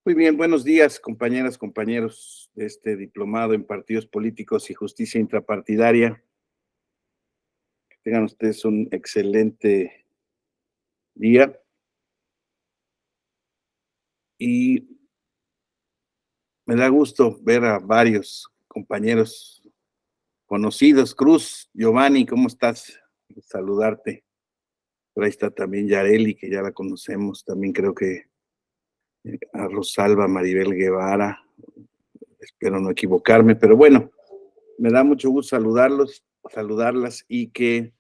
Muy bien, buenos días, compañeras, compañeros de este diplomado en partidos políticos y justicia intrapartidaria. Que tengan ustedes un excelente día y me da gusto ver a varios compañeros conocidos. Cruz, Giovanni, ¿cómo estás? Saludarte. Por ahí está también Yareli, que ya la conocemos. También creo que a Rosalba Maribel Guevara. Espero no equivocarme, pero bueno, me da mucho gusto saludarlas y que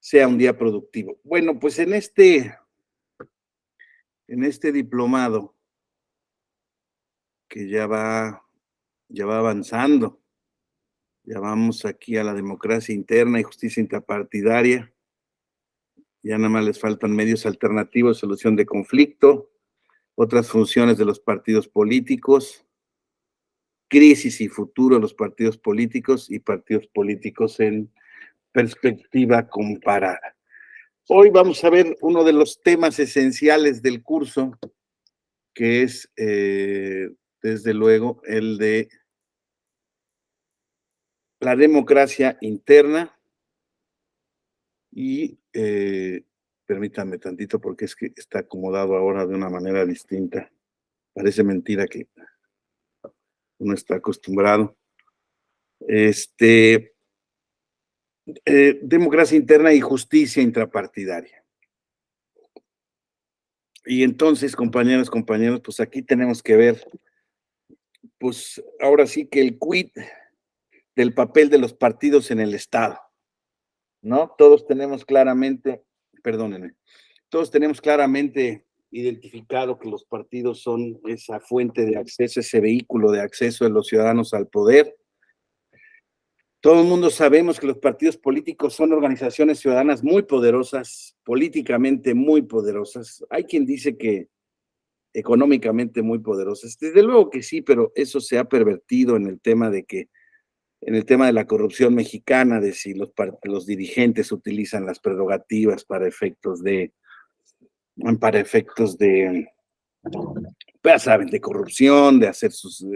sea un día productivo. Bueno, pues en este diplomado que ya va avanzando, ya vamos aquí a la democracia interna y justicia intrapartidaria, ya nada más les faltan medios alternativos de solución de conflicto, otras funciones de los partidos políticos, crisis y futuro de los partidos políticos y partidos políticos en perspectiva comparada. Hoy vamos a ver uno de los temas esenciales del curso, que es, desde luego, el de la democracia interna y, permítanme tantito porque es que está acomodado ahora de una manera distinta. Parece mentira que uno está acostumbrado. Este, democracia interna y justicia intrapartidaria. Y entonces, compañeros, compañeros, pues aquí tenemos que ver, pues ahora sí que el quid del papel de los partidos en el Estado, ¿no? Perdónenme, todos tenemos claramente identificado que los partidos son esa fuente de acceso, ese vehículo de acceso de los ciudadanos al poder. Todo el mundo sabemos que los partidos políticos son organizaciones ciudadanas muy poderosas, políticamente muy poderosas. Hay quien dice que económicamente muy poderosas. Desde luego que sí, pero eso se ha pervertido en el tema de la corrupción mexicana, de si los dirigentes utilizan las prerrogativas para efectos de, ya saben, de corrupción, de hacer sus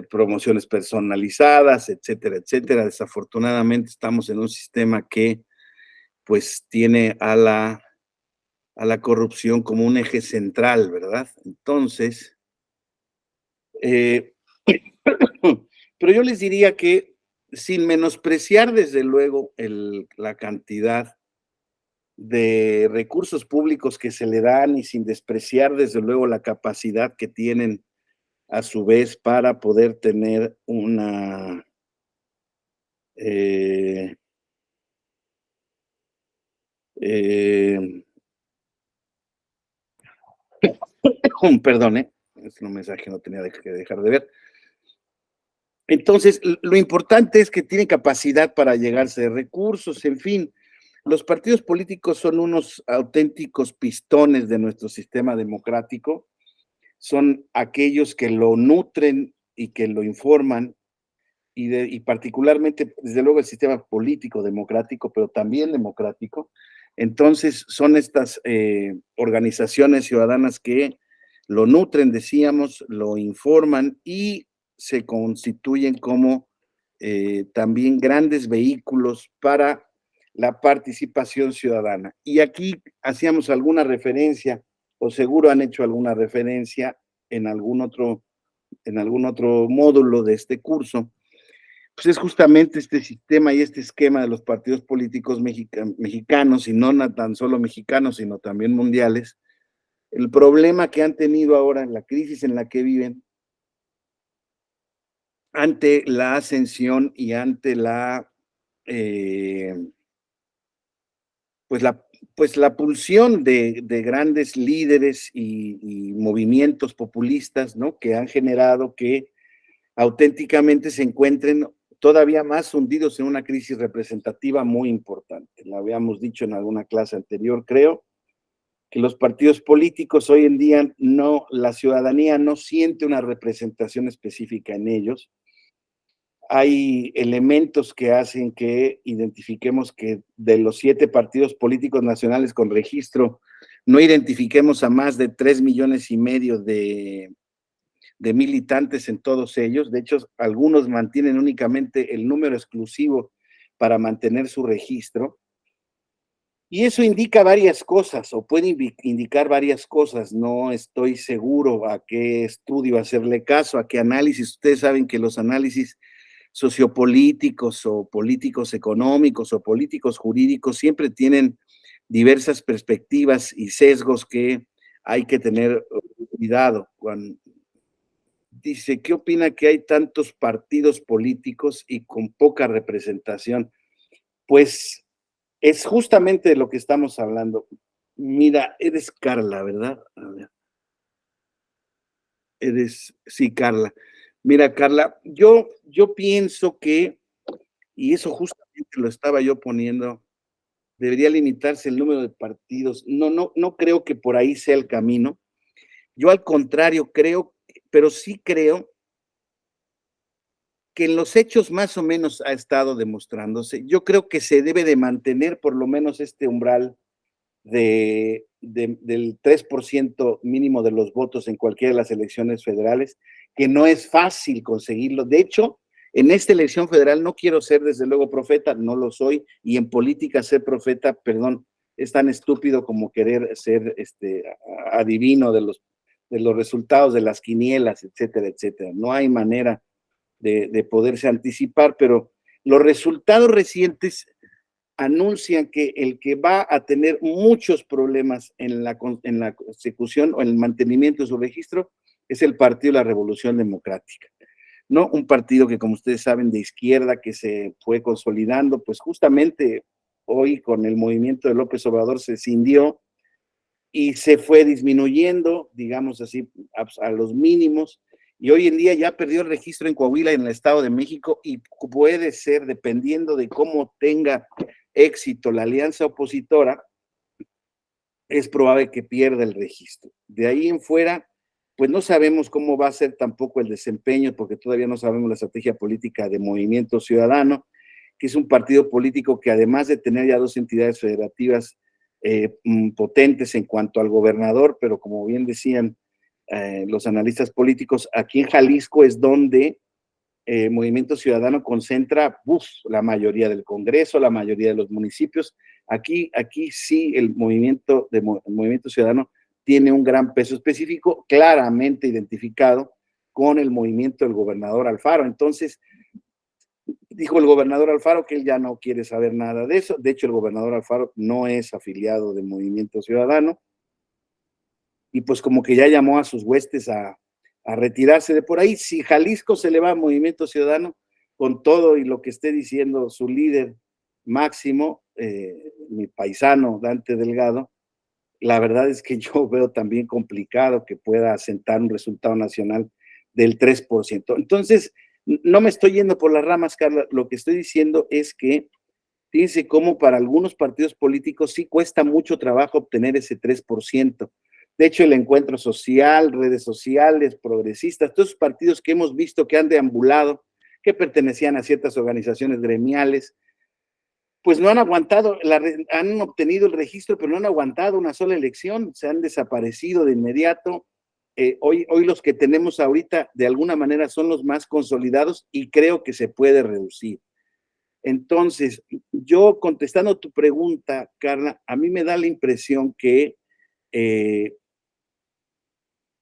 promociones personalizadas, etcétera, etcétera. Desafortunadamente estamos en un sistema que pues tiene a la corrupción como un eje central, ¿verdad? Entonces, eh, pero yo les diría que sin menospreciar desde luego la cantidad de recursos públicos que se le dan y sin despreciar desde luego la capacidad que tienen a su vez para poder tener eh, eh, perdón, es un mensaje que no tenía que dejar de ver. Entonces, lo importante es que tienen capacidad para llegarse de recursos, en fin. Los partidos políticos son unos auténticos pistones de nuestro sistema democrático, son aquellos que lo nutren y que lo informan, y particularmente, desde luego, el sistema político democrático, pero también democrático. Entonces, son estas organizaciones ciudadanas que lo nutren, decíamos, lo informan y se constituyen como también grandes vehículos para la participación ciudadana. Y aquí hacíamos alguna referencia, o seguro han hecho alguna referencia en algún otro módulo de este curso, pues es justamente este sistema y este esquema de los partidos políticos mexicanos, y no tan solo mexicanos, sino también mundiales, el problema que han tenido ahora en la crisis en la que viven, ante la ascensión y ante eh, pues la, pues la pulsión de grandes líderes y movimientos populistas, ¿no? Que han generado que auténticamente se encuentren todavía más hundidos en una crisis representativa muy importante. Lo habíamos dicho en alguna clase anterior, creo, que los partidos políticos hoy en día la ciudadanía no siente una representación específica en ellos, hay elementos que hacen que identifiquemos que de los 7 partidos políticos nacionales con registro, no identifiquemos a más de 3,5 millones de militantes en todos ellos. De hecho, algunos mantienen únicamente el número exclusivo para mantener su registro. Y eso indica varias cosas, o puede indicar varias cosas. No estoy seguro a qué estudio hacerle caso, a qué análisis. Ustedes saben que los análisis sociopolíticos o políticos económicos o políticos jurídicos siempre tienen diversas perspectivas y sesgos que hay que tener cuidado. Dice, ¿qué opina que hay tantos partidos políticos y con poca representación? Pues es justamente de lo que estamos hablando. Mira, eres Carla, ¿verdad? A ver, sí, Carla. Mira, Carla, yo pienso que, y eso justamente lo estaba yo poniendo, debería limitarse el número de partidos. No creo que por ahí sea el camino. Yo al contrario creo, pero sí creo que en los hechos más o menos ha estado demostrándose. Yo creo que se debe de mantener por lo menos este umbral del 3% mínimo de los votos en cualquiera de las elecciones federales, que no es fácil conseguirlo. De hecho, en esta elección federal no quiero ser desde luego profeta, no lo soy, y en política ser profeta, perdón, es tan estúpido como querer ser adivino de los resultados de las quinielas, etcétera, etcétera. No hay manera de poderse anticipar, pero los resultados recientes anuncian que el que va a tener muchos problemas en la consecución o en el mantenimiento de su registro es el Partido de la Revolución Democrática, ¿no? Un partido que, como ustedes saben, de izquierda, que se fue consolidando, pues justamente hoy con el movimiento de López Obrador se cindió y se fue disminuyendo, digamos así, a los mínimos, y hoy en día ya perdió el registro en Coahuila, en el Estado de México, y puede ser, dependiendo de cómo tenga éxito la alianza opositora, es probable que pierda el registro. De ahí en fuera, pues no sabemos cómo va a ser tampoco el desempeño, porque todavía no sabemos la estrategia política de Movimiento Ciudadano, que es un partido político que además de tener ya 2 entidades federativas potentes en cuanto al gobernador, pero como bien decían los analistas políticos, aquí en Jalisco es donde Movimiento Ciudadano concentra la mayoría del Congreso, la mayoría de los municipios. Aquí sí el Movimiento Ciudadano tiene un gran peso específico, claramente identificado con el movimiento del gobernador Alfaro. Entonces, dijo el gobernador Alfaro que él ya no quiere saber nada de eso. De hecho, el gobernador Alfaro no es afiliado de Movimiento Ciudadano y pues como que ya llamó a sus huestes a retirarse de por ahí. Si Jalisco se le va a Movimiento Ciudadano, con todo y lo que esté diciendo su líder máximo, mi paisano Dante Delgado, la verdad es que yo veo también complicado que pueda asentar un resultado nacional del 3%. Entonces, no me estoy yendo por las ramas, Carla, lo que estoy diciendo es que fíjense cómo para algunos partidos políticos sí cuesta mucho trabajo obtener ese 3%. De hecho, el Encuentro Social, redes sociales, progresistas, todos esos partidos que hemos visto que han deambulado, que pertenecían a ciertas organizaciones gremiales, pues no han aguantado, han obtenido el registro, pero no han aguantado una sola elección, se han desaparecido de inmediato. Hoy los que tenemos ahorita de alguna manera son los más consolidados y creo que se puede reducir. Entonces, yo contestando tu pregunta, Carla, a mí me da la impresión eh,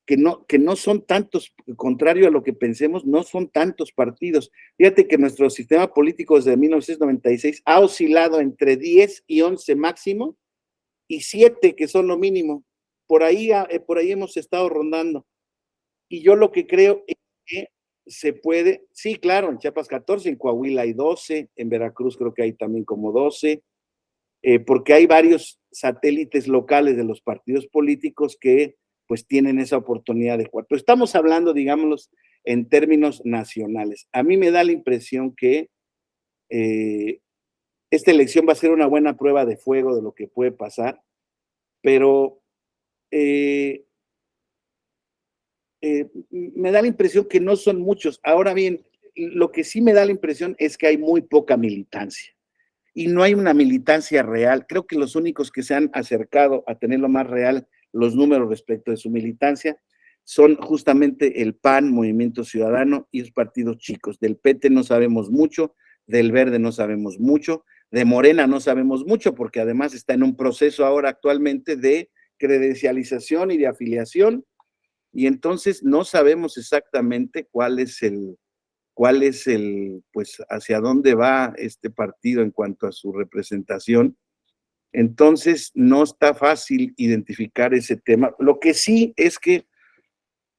que no son tantos, contrario a lo que pensemos, no son tantos partidos. Fíjate que nuestro sistema político desde 1996 ha oscilado entre 10 y 11 máximo y 7 que son lo mínimo. Por ahí hemos estado rondando. Y yo lo que creo es que se puede, sí, claro, en Chiapas 14, en Coahuila hay 12, en Veracruz creo que hay también como 12, porque hay varios satélites locales de los partidos políticos que pues tienen esa oportunidad de jugar. Pero estamos hablando, digámoslo, en términos nacionales. A mí me da la impresión que eh, esta elección va a ser una buena prueba de fuego de lo que puede pasar, pero eh, me da la impresión que no son muchos. Ahora bien, lo que sí me da la impresión es que hay muy poca militancia y no hay una militancia real. Creo que los únicos que se han acercado a tener lo más real los números respecto de su militancia son justamente el PAN, Movimiento Ciudadano, y los partidos chicos. Del PT no sabemos mucho, del Verde no sabemos mucho, de Morena no sabemos mucho, porque además está en un proceso ahora actualmente de credencialización y de afiliación, y entonces no sabemos exactamente pues, hacia dónde va este partido en cuanto a su representación. Entonces, no está fácil identificar ese tema. Lo que sí es que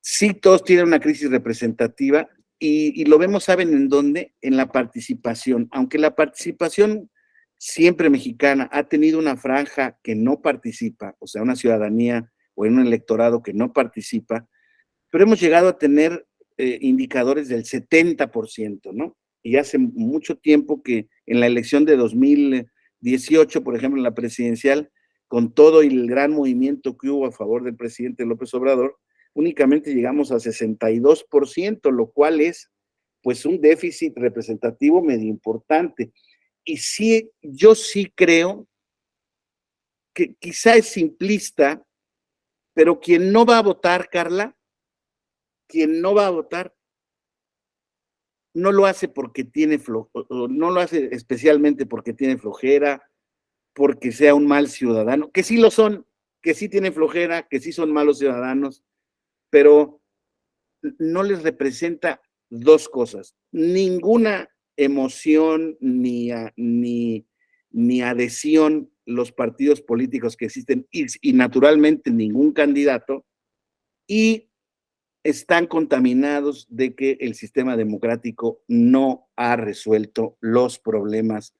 sí todos tienen una crisis representativa y lo vemos, ¿saben en dónde? En la participación. Aunque la participación siempre mexicana ha tenido una franja que no participa, o sea, una ciudadanía o en un electorado que no participa, pero hemos llegado a tener indicadores del 70%, ¿no? Y hace mucho tiempo que en la elección de 2018, por ejemplo, en la presidencial, con todo el gran movimiento que hubo a favor del presidente López Obrador, únicamente llegamos a 62%, lo cual es pues un déficit representativo medio importante. Y sí, yo sí creo que quizá es simplista, pero quien no va a votar, Carla, quien no va a votar, no lo hace porque tiene no lo hace especialmente porque tiene flojera, porque sea un mal ciudadano, que sí lo son, que sí tienen flojera, que sí son malos ciudadanos, pero no les representa dos cosas, ninguna emoción ni adhesión los partidos políticos que existen y naturalmente ningún candidato, y están contaminados de que el sistema democrático no ha resuelto los problemas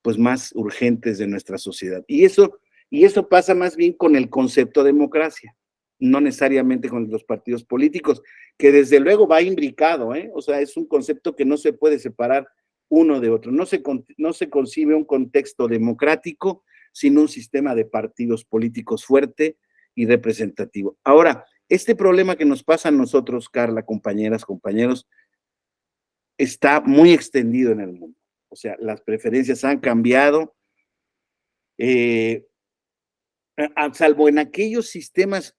pues más urgentes de nuestra sociedad. Y eso pasa más bien con el concepto de democracia, no necesariamente con los partidos políticos, que desde luego va imbricado, ¿eh? O sea, es un concepto que no se puede separar uno de otro. No se concibe un contexto democrático sin un sistema de partidos políticos fuerte y representativo. Ahora, este problema que nos pasa a nosotros, Carla, compañeras, compañeros, está muy extendido en el mundo. O sea, las preferencias han cambiado, eh, salvo en aquellos sistemas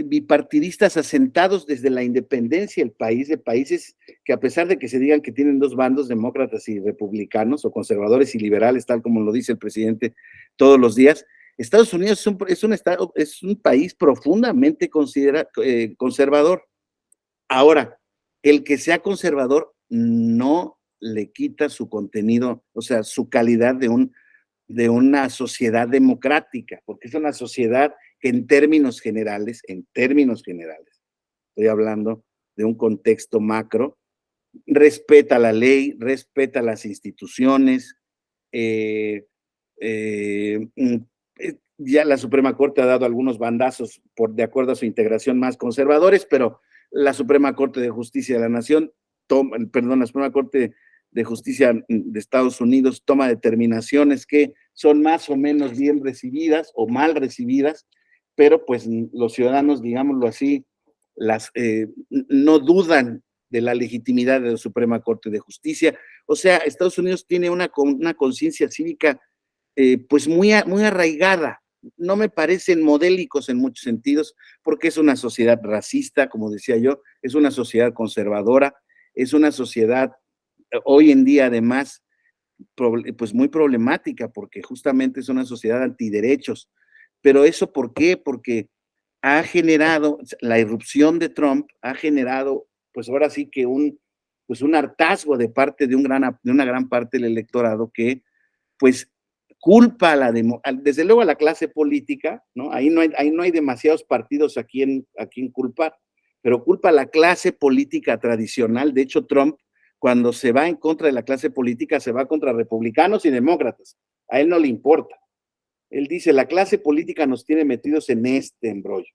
bipartidistas asentados desde la independencia del país, de países que a pesar de que se digan que tienen dos bandos, demócratas y republicanos, o conservadores y liberales, tal como lo dice el presidente todos los días, Estados Unidos es un país profundamente conservador. Ahora, el que sea conservador no le quita su contenido, o sea, su calidad de una sociedad democrática, porque es una sociedad que en términos generales, estoy hablando de un contexto macro, respeta la ley, respeta las instituciones, eh, eh, ya la Suprema Corte ha dado algunos bandazos de acuerdo a su integración más conservadores, pero la Suprema Corte de Justicia de la Nación, la Suprema Corte de Justicia de Estados Unidos toma determinaciones que son más o menos bien recibidas o mal recibidas, pero pues los ciudadanos, digámoslo así, no dudan de la legitimidad de la Suprema Corte de Justicia. O sea, Estados Unidos tiene una conciencia cívica pues muy arraigada. No me parecen modélicos en muchos sentidos, porque es una sociedad racista, como decía yo, es una sociedad conservadora, es una sociedad hoy en día además pues muy problemática, porque justamente es una sociedad antiderechos. Pero eso, ¿por qué? Porque ha generado, la irrupción de Trump ha generado, pues ahora sí que pues un hartazgo de parte de una gran parte del electorado que, pues, culpa desde luego a la clase política, ¿no? Ahí no hay demasiados partidos a quien culpar, pero culpa a la clase política tradicional. De hecho, Trump, cuando se va en contra de la clase política, se va contra republicanos y demócratas. A él no le importa. Él dice, la clase política nos tiene metidos en este embrollo.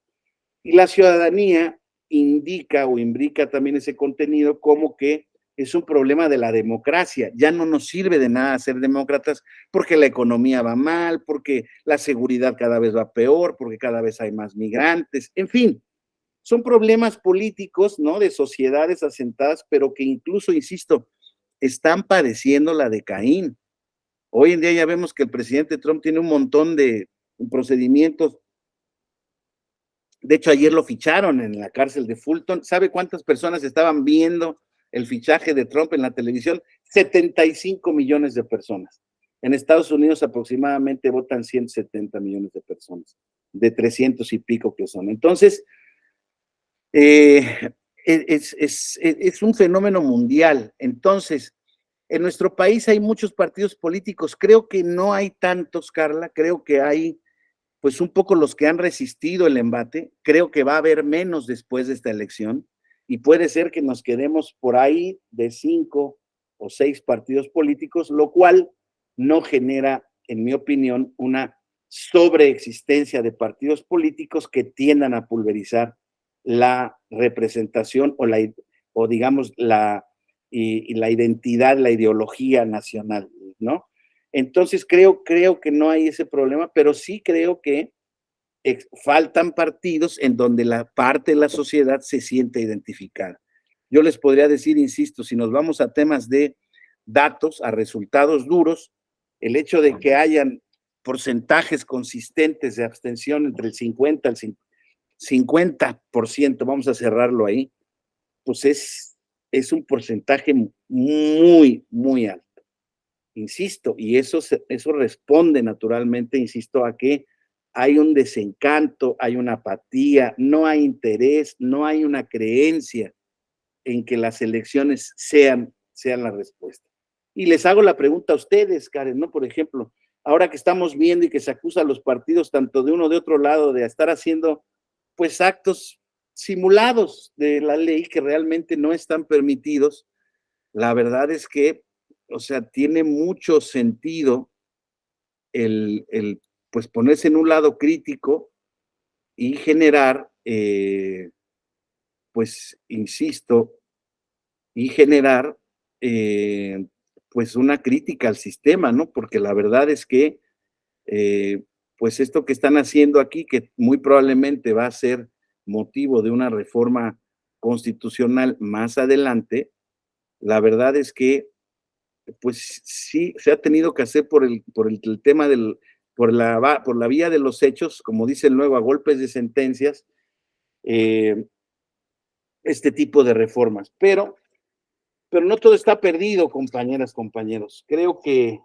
Y la ciudadanía indica o imbrica también ese contenido como que es un problema de la democracia. Ya no nos sirve de nada ser demócratas porque la economía va mal, porque la seguridad cada vez va peor, porque cada vez hay más migrantes, en fin. son problemas políticos, ¿no? De sociedades asentadas, pero que incluso, insisto, están padeciendo la de Caín. Hoy en día ya vemos que el presidente Trump tiene un montón de procedimientos. De hecho, ayer lo ficharon en la cárcel de Fulton. ¿Sabe cuántas personas estaban viendo el fichaje de Trump en la televisión? 75 millones de personas. En Estados Unidos aproximadamente votan 170 millones de personas, de 300 y pico que son. Entonces, es un fenómeno mundial. Entonces, en nuestro país hay muchos partidos políticos. Creo que no hay tantos, Carla. Creo que hay, pues, un poco los que han resistido el embate. Creo que va a haber menos después de esta elección y puede ser que nos quedemos por ahí de 5 o 6 partidos políticos, lo cual no genera, en mi opinión, una sobreexistencia de partidos políticos que tiendan a pulverizar la representación o digamos y la identidad, la ideología nacional, ¿no? Entonces creo que no hay ese problema, pero sí creo que faltan partidos en donde la parte de la sociedad se siente identificada. Yo les podría decir, insisto, si nos vamos a temas de datos, a resultados duros, el hecho de que hayan porcentajes consistentes de abstención entre el 50 al 50%, vamos a cerrarlo ahí, pues es un porcentaje muy, muy alto. Insisto, y eso responde naturalmente, insisto, a que hay un desencanto, hay una apatía, no hay interés, no hay una creencia en que las elecciones sean la respuesta. Y les hago la pregunta a ustedes, Karen, ¿no? Por ejemplo, ahora que estamos viendo y que se acusa a los partidos tanto de uno de otro lado de estar haciendo pues actos simulados de la ley que realmente no están permitidos, la verdad es que, o sea, tiene mucho sentido el pues ponerse en un lado crítico y generar, pues, insisto, y generar, pues, una crítica al sistema, ¿no? Porque la verdad es que, pues, esto que están haciendo aquí, que muy probablemente va a ser motivo de una reforma constitucional más adelante, la verdad es que, pues, sí, se ha tenido que hacer por el tema por la vía de los hechos, como dicen luego, a golpes de sentencias, eh, este tipo de reformas. Pero no todo está perdido, compañeras, compañeros. Creo que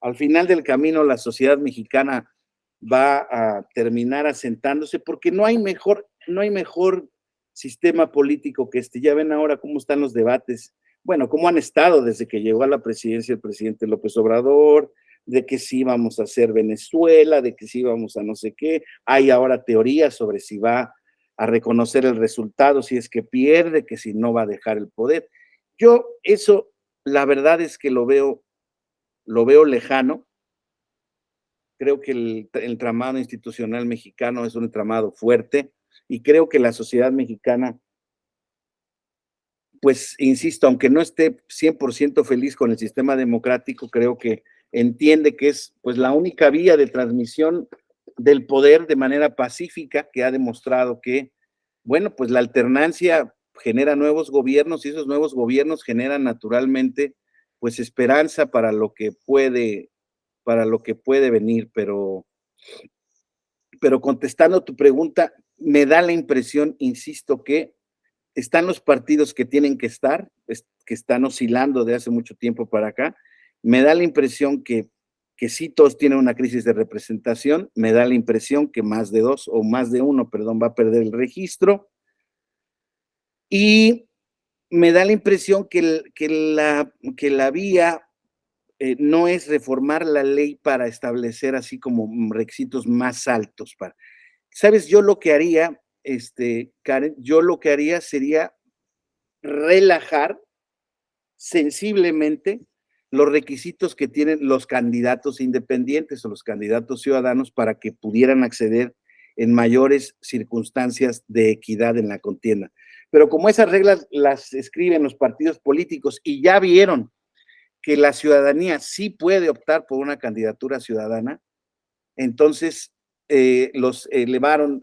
al final del camino la sociedad mexicana va a terminar asentándose porque no hay mejor sistema político que este. Ya ven ahora cómo están los debates, bueno, cómo han estado desde que llegó a la presidencia el presidente López Obrador, de que sí vamos a hacer Venezuela, de que sí vamos a no sé qué. Hay ahora teorías sobre si va a reconocer el resultado, si es que pierde, que si no va a dejar el poder. Yo eso, la verdad es que lo veo lejano. Creo que el entramado institucional mexicano es un entramado fuerte y creo que la sociedad mexicana, pues, insisto, aunque no esté 100% feliz con el sistema democrático, creo que entiende que es, pues, la única vía de transmisión del poder de manera pacífica, que ha demostrado que, bueno, pues la alternancia genera nuevos gobiernos y esos nuevos gobiernos generan naturalmente, pues, esperanza para lo que puede venir, pero contestando tu pregunta, me da la impresión, insisto, que están los partidos que tienen que estar, que están oscilando de hace mucho tiempo para acá. Me da la impresión que sí todos tienen una crisis de representación. Me da la impresión que más de dos o más de uno, perdón, va a perder el registro. Y me da la impresión que la vía no es reformar la ley para establecer así como requisitos más altos. ¿Sabes? Yo lo que haría, Karen, yo lo que haría sería relajar sensiblemente los requisitos que tienen los candidatos independientes o los candidatos ciudadanos para que pudieran acceder en mayores circunstancias de equidad en la contienda. Pero como esas reglas las escriben los partidos políticos y ya vieron que la ciudadanía sí puede optar por una candidatura ciudadana, entonces los elevaron,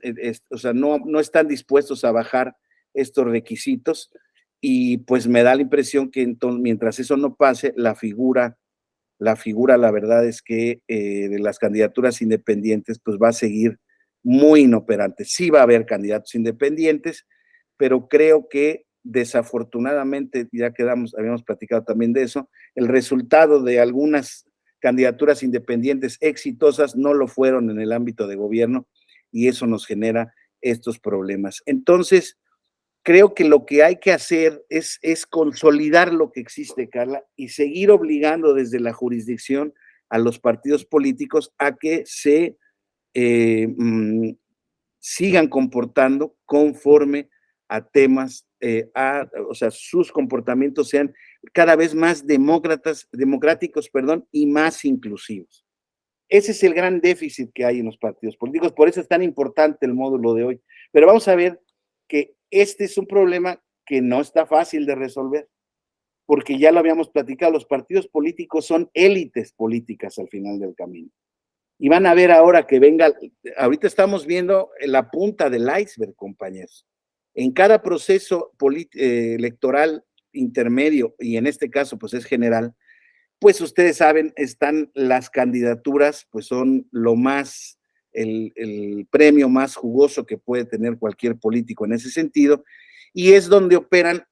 o sea, no están dispuestos a bajar estos requisitos y pues me da la impresión que entonces, mientras eso no pase, la figura, la verdad es que de las candidaturas independientes, pues va a seguir muy inoperante. Sí va a haber candidatos independientes, pero creo que desafortunadamente, ya habíamos platicado también de eso, el resultado de algunas candidaturas independientes exitosas no lo fueron en el ámbito de gobierno y eso nos genera estos problemas. Entonces, creo que lo que hay que hacer es consolidar lo que existe, Carla, y seguir obligando desde la jurisdicción a los partidos políticos a que se sigan comportando conforme a temas, o sea, sus comportamientos sean cada vez más democráticos, y más inclusivos. Ese es el gran déficit que hay en los partidos políticos, por eso es tan importante el módulo de hoy. Pero vamos a ver que este es un problema que no está fácil de resolver, porque ya lo habíamos platicado, los partidos políticos son élites políticas al final del camino. Y van a ver ahora que venga, ahorita estamos viendo la punta del iceberg, compañeros. En cada proceso electoral intermedio, y en este caso pues es general, pues ustedes saben, están las candidaturas, pues son lo más, el premio más jugoso que puede tener cualquier político en ese sentido, y es donde operan,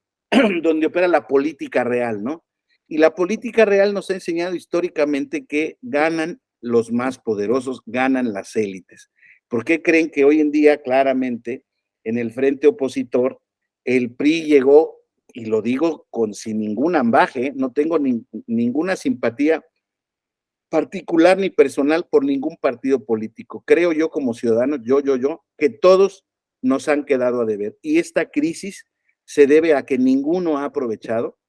donde opera la política real, ¿no? Y la política real nos ha enseñado históricamente que ganan los más poderosos, ganan las élites. ¿Por qué creen que hoy en día claramente en el frente opositor el PRI llegó, y lo digo sin ningún ambaje, no tengo ninguna simpatía particular ni personal por ningún partido político? Creo yo como ciudadano, que todos nos han quedado a deber. Y esta crisis se debe a que ninguno ha aprovechado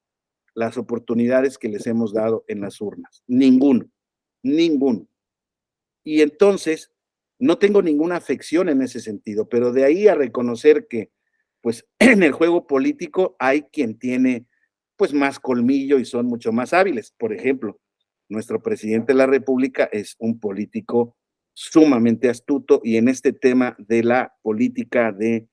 las oportunidades que les hemos dado en las urnas. Ninguno, ninguno. Y entonces, no tengo ninguna afección en ese sentido, pero de ahí a reconocer que, pues, en el juego político hay quien tiene, pues, más colmillo y son mucho más hábiles. Por ejemplo, nuestro presidente de la República es un político sumamente astuto y en este tema de la política de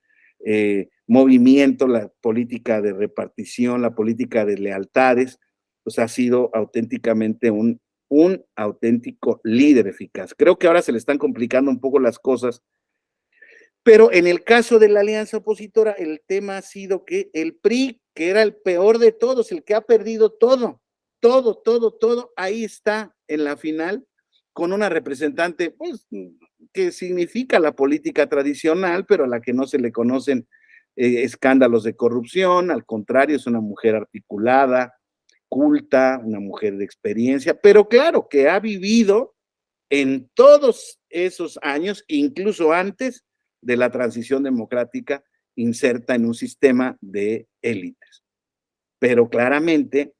movimiento, la política de repartición, la política de lealtades, pues ha sido auténticamente un auténtico líder eficaz. Creo que ahora se le están complicando un poco las cosas, pero en el caso de la alianza opositora, el tema ha sido que el PRI, que era el peor de todos, el que ha perdido todo, ahí está en la final con una representante, pues, que significa la política tradicional, pero a la que no se le conocen escándalos de corrupción, al contrario, es una mujer articulada, culta, una mujer de experiencia, pero claro, que ha vivido en todos esos años, incluso antes de la transición democrática, inserta en un sistema de élites. Pero claramente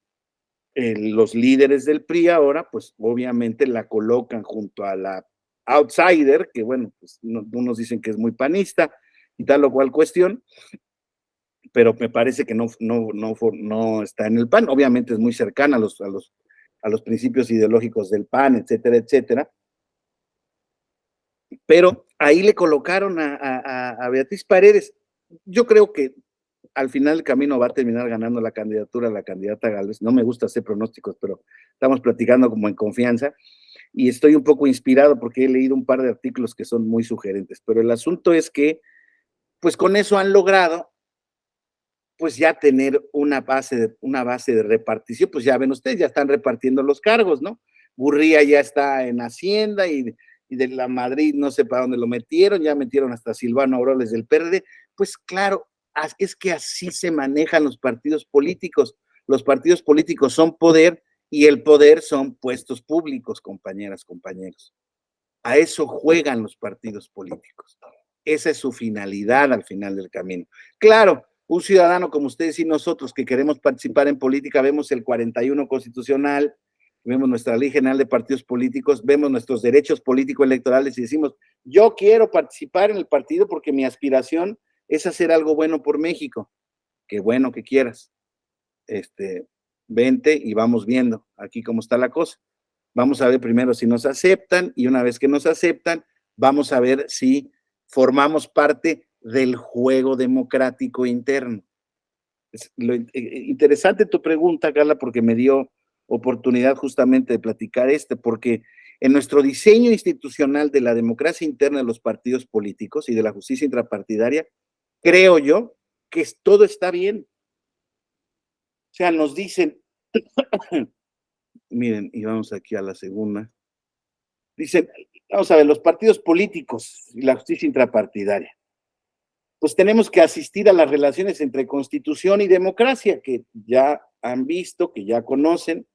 los líderes del PRI ahora, pues obviamente la colocan junto a la outsider, que bueno, pues unos dicen que es muy panista y tal o cual cuestión, pero me parece que no está en el PAN. Obviamente es muy cercana a los principios ideológicos del PAN, etcétera, etcétera. Pero ahí le colocaron a Beatriz Paredes. Yo creo que al final del camino va a terminar ganando la candidatura la candidata Gálvez. No me gusta hacer pronósticos, pero estamos platicando como en confianza y estoy un poco inspirado porque he leído un par de artículos que son muy sugerentes. Pero el asunto es que, pues con eso han logrado pues ya tener una base de repartición, pues ya ven ustedes, ya están repartiendo los cargos, ¿no? Gurría ya está en Hacienda y de la Madrid no sé para dónde lo metieron, ya metieron hasta Silvano Aureoles del PRD, pues claro, es que así se manejan los partidos políticos. Los partidos políticos son poder y el poder son puestos públicos, compañeras, compañeros. A eso juegan los partidos políticos. Esa es su finalidad al final del camino. Claro, un ciudadano como ustedes y nosotros que queremos participar en política, vemos el 41 constitucional, vemos nuestra ley general de partidos políticos, vemos nuestros derechos políticos electorales y decimos, yo quiero participar en el partido porque mi aspiración es hacer algo bueno por México. Qué bueno que quieras. Vente y vamos viendo aquí cómo está la cosa. Vamos a ver primero si nos aceptan y una vez que nos aceptan, vamos a ver si formamos parte del juego democrático interno. Interesante tu pregunta, Carla, porque me dio oportunidad justamente de platicar porque en nuestro diseño institucional de la democracia interna de los partidos políticos y de la justicia intrapartidaria, creo yo que todo está bien. O sea, nos dicen, miren, y vamos aquí a la segunda, dicen, vamos a ver, los partidos políticos y la justicia intrapartidaria. Pues tenemos que asistir a las relaciones entre constitución y democracia, que ya han visto, que ya conocen.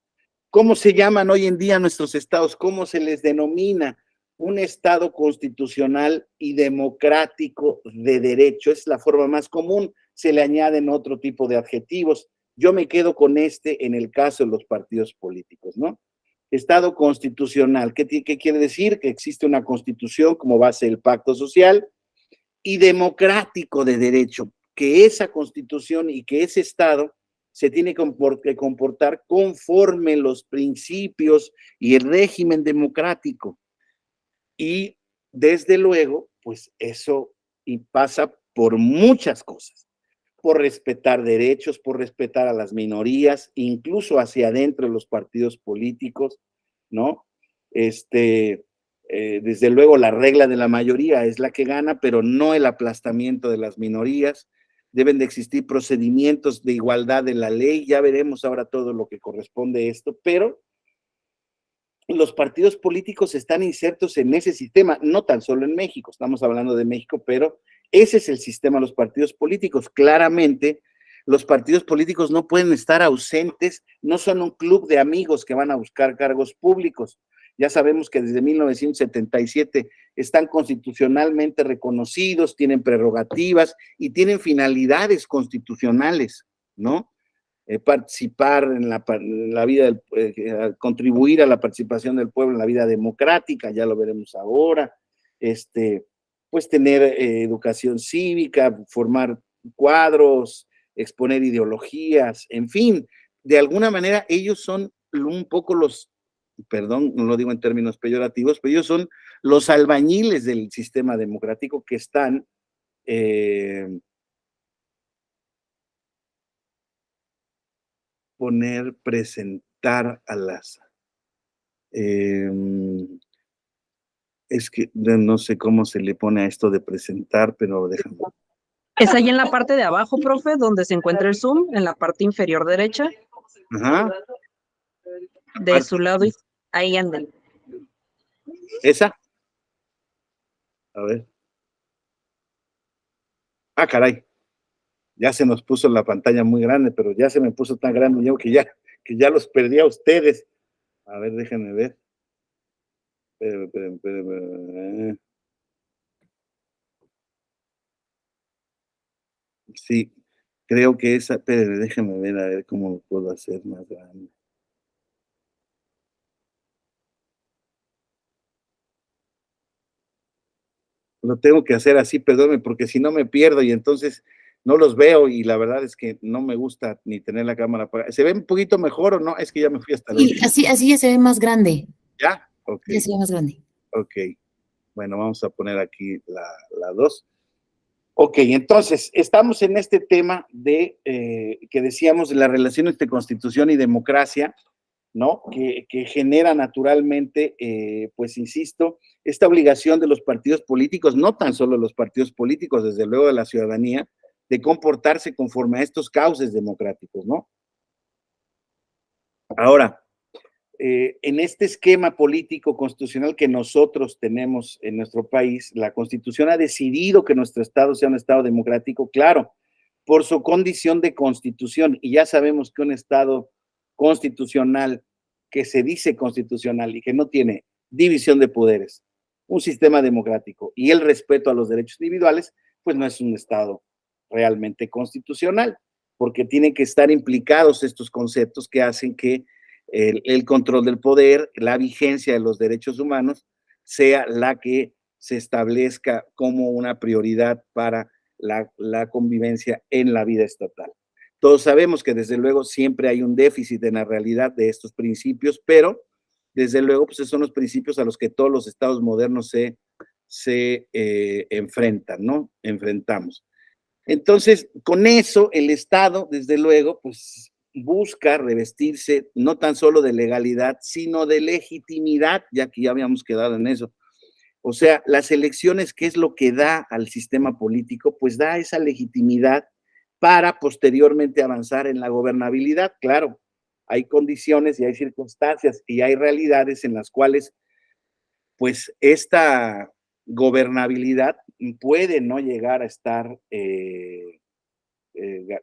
¿Cómo se llaman hoy en día nuestros estados? ¿Cómo se les denomina? Un estado constitucional y democrático de derecho. Es la forma más común. Se le añaden otro tipo de adjetivos. Yo me quedo con en el caso de los partidos políticos, ¿no? Estado constitucional. ¿Qué quiere decir? Que existe una constitución como base del pacto social, y democrático de derecho, que esa constitución y que ese Estado se tiene que comportar conforme los principios y el régimen democrático. Y desde luego, pues eso y pasa por muchas cosas, por respetar derechos, por respetar a las minorías, incluso hacia adentro de los partidos políticos, ¿no? Desde luego la regla de la mayoría es la que gana, pero no el aplastamiento de las minorías. Deben de existir procedimientos de igualdad de la ley, ya veremos ahora todo lo que corresponde a esto, pero los partidos políticos están insertos en ese sistema, no tan solo en México, estamos hablando de México, pero ese es el sistema de los partidos políticos. Claramente, los partidos políticos no pueden estar ausentes, no son un club de amigos que van a buscar cargos públicos. Ya sabemos que desde 1977 están constitucionalmente reconocidos, tienen prerrogativas y tienen finalidades constitucionales, ¿no? Participar en la vida, contribuir a la participación del pueblo en la vida democrática, ya lo veremos ahora, pues tener educación cívica, formar cuadros, exponer ideologías, en fin, de alguna manera ellos son un poco perdón, no lo digo en términos peyorativos, pero ellos son los albañiles del sistema democrático que están presentar a las... es que no sé cómo se le pone a esto de presentar, pero déjame. Es ahí en la parte de abajo, profe, donde se encuentra el Zoom, en la parte inferior derecha. Ajá. De su lado, ahí andan. ¿Esa? A ver. Ah, caray. Ya se nos puso la pantalla muy grande, pero ya se me puso tan grande yo que ya los perdí a ustedes. A ver, déjenme ver. Espérenme. Sí, creo que esa, pero déjame ver a ver cómo lo puedo hacer más grande. Lo tengo que hacer así, perdónme, porque si no me pierdo y entonces no los veo y la verdad es que no me gusta ni tener la cámara apagada. ¿Se ve un poquito mejor o no? Es que ya me fui hasta sí, así ya se ve más grande. ¿Ya? Ok. Ya se ve más grande. Ok. Bueno, vamos a poner aquí la 2. Ok, entonces, estamos en este tema de que decíamos de la relación entre constitución y democracia, ¿no? Que genera naturalmente, pues insisto, esta obligación de los partidos políticos, no tan solo los partidos políticos, desde luego de la ciudadanía, de comportarse conforme a estos cauces democráticos, ¿no? Ahora, en este esquema político constitucional que nosotros tenemos en nuestro país, la Constitución ha decidido que nuestro Estado sea un Estado democrático, claro, por su condición de constitución, y ya sabemos que un Estado constitucional, que se dice constitucional y que no tiene división de poderes, un sistema democrático y el respeto a los derechos individuales, pues no es un Estado realmente constitucional, porque tienen que estar implicados estos conceptos que hacen que el control del poder, la vigencia de los derechos humanos, sea la que se establezca como una prioridad para la convivencia en la vida estatal. Todos sabemos que desde luego siempre hay un déficit en la realidad de estos principios, pero desde luego pues esos son los principios a los que todos los estados modernos se se enfrentan, ¿no? Enfrentamos. Entonces, con eso, el Estado, desde luego, pues busca revestirse no tan solo de legalidad, sino de legitimidad, ya que ya habíamos quedado en eso. O sea, las elecciones, ¿qué es lo que da al sistema político? Pues da esa legitimidad para posteriormente avanzar en la gobernabilidad. Claro, hay condiciones y hay circunstancias y hay realidades en las cuales, pues, esta gobernabilidad puede no llegar a estar,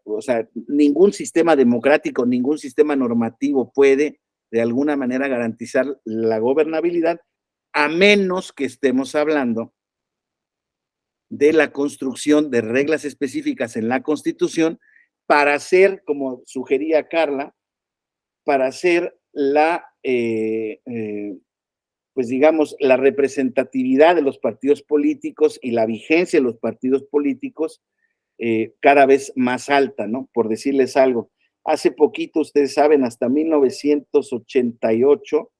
o sea, ningún sistema democrático, ningún sistema normativo puede de alguna manera garantizar la gobernabilidad, a menos que estemos hablando de la construcción de reglas específicas en la Constitución para hacer, como sugería Carla, para hacer pues digamos, la representatividad de los partidos políticos y la vigencia de los partidos políticos cada vez más alta, ¿no? Por decirles algo. Hace poquito, ustedes saben, hasta 1988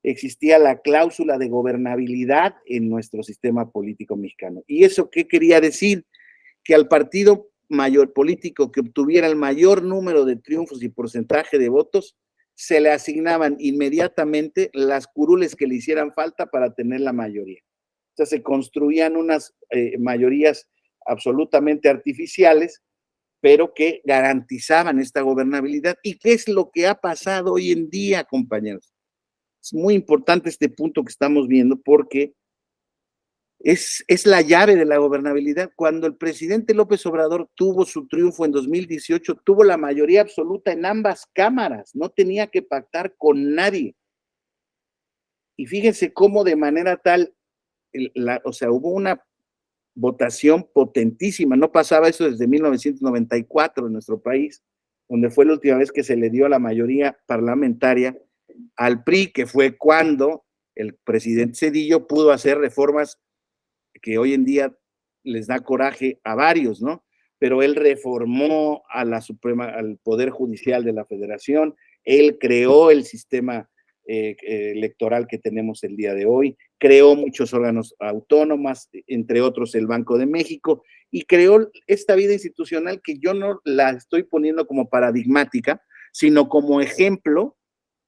existía la cláusula de gobernabilidad en nuestro sistema político mexicano. ¿Y eso qué quería decir? Que al partido mayor político que obtuviera el mayor número de triunfos y porcentaje de votos, se le asignaban inmediatamente las curules que le hicieran falta para tener la mayoría. O sea, se construían unas mayorías absolutamente artificiales, pero que garantizaban esta gobernabilidad. ¿Y qué es lo que ha pasado hoy en día, compañeros? Es muy importante este punto que estamos viendo porque es la llave de la gobernabilidad. Cuando el presidente López Obrador tuvo su triunfo en 2018, tuvo la mayoría absoluta en ambas cámaras, no tenía que pactar con nadie. Y fíjense cómo de manera tal, o sea, hubo una votación potentísima, no pasaba eso desde 1994 en nuestro país, donde fue la última vez que se le dio la mayoría parlamentaria al PRI, que fue cuando el presidente Zedillo pudo hacer reformas que hoy en día les da coraje a varios, ¿no? Pero él reformó a la al Poder Judicial de la Federación, él creó el sistema electoral que tenemos el día de hoy, creó muchos órganos autónomos, entre otros el Banco de México, y creó esta vida institucional que yo no la estoy poniendo como paradigmática, sino como ejemplo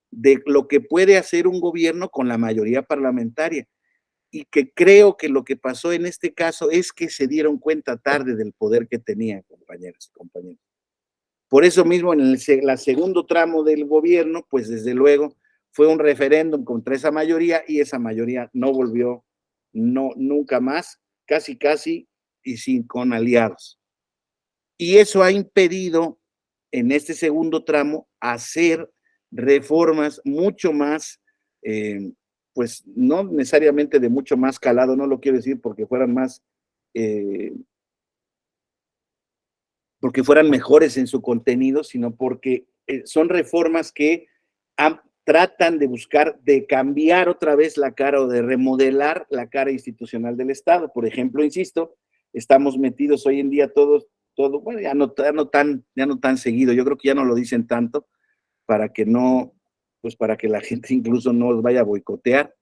de lo que puede hacer un gobierno con la mayoría parlamentaria. Y que creo que lo que pasó en este caso es que se dieron cuenta tarde del poder que tenían, compañeros y compañeros. Por eso mismo, en el segundo tramo del gobierno, pues desde luego fue un referéndum contra esa mayoría y esa mayoría no volvió, nunca más, casi, y sin con aliados. Y eso ha impedido en este segundo tramo hacer reformas mucho más, pues no necesariamente de mucho más calado, no lo quiero decir porque fueran más, porque fueran mejores en su contenido, sino porque son reformas que tratan de buscar, de cambiar otra vez la cara o de remodelar la cara institucional del Estado. Por ejemplo, insisto, estamos metidos hoy en día todos, bueno, ya no tan seguido, yo creo que ya no lo dicen tanto para que no, pues para que la gente incluso no los vaya a boicotear,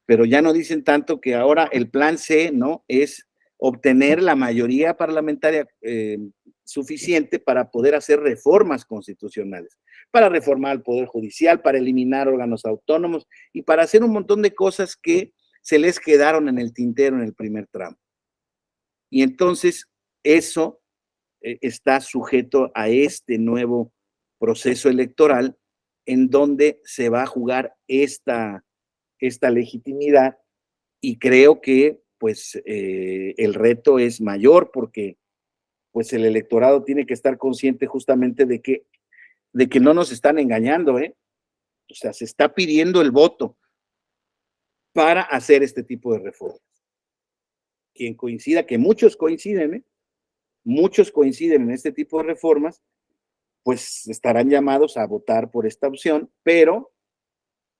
pero ya no dicen tanto que ahora el plan C, ¿no? Es obtener la mayoría parlamentaria suficiente para poder hacer reformas constitucionales, para reformar el Poder Judicial, para eliminar órganos autónomos y para hacer un montón de cosas que se les quedaron en el tintero en el primer tramo. Y entonces eso está sujeto a este nuevo proceso electoral en donde se va a jugar esta legitimidad y creo que pues el reto es mayor porque pues el electorado tiene que estar consciente justamente de que no nos están engañando, ¿eh? O sea, se está pidiendo el voto para hacer este tipo de reformas. Quien coincida, que muchos coinciden, ¿eh? Muchos coinciden en este tipo de reformas, pues estarán llamados a votar por esta opción, pero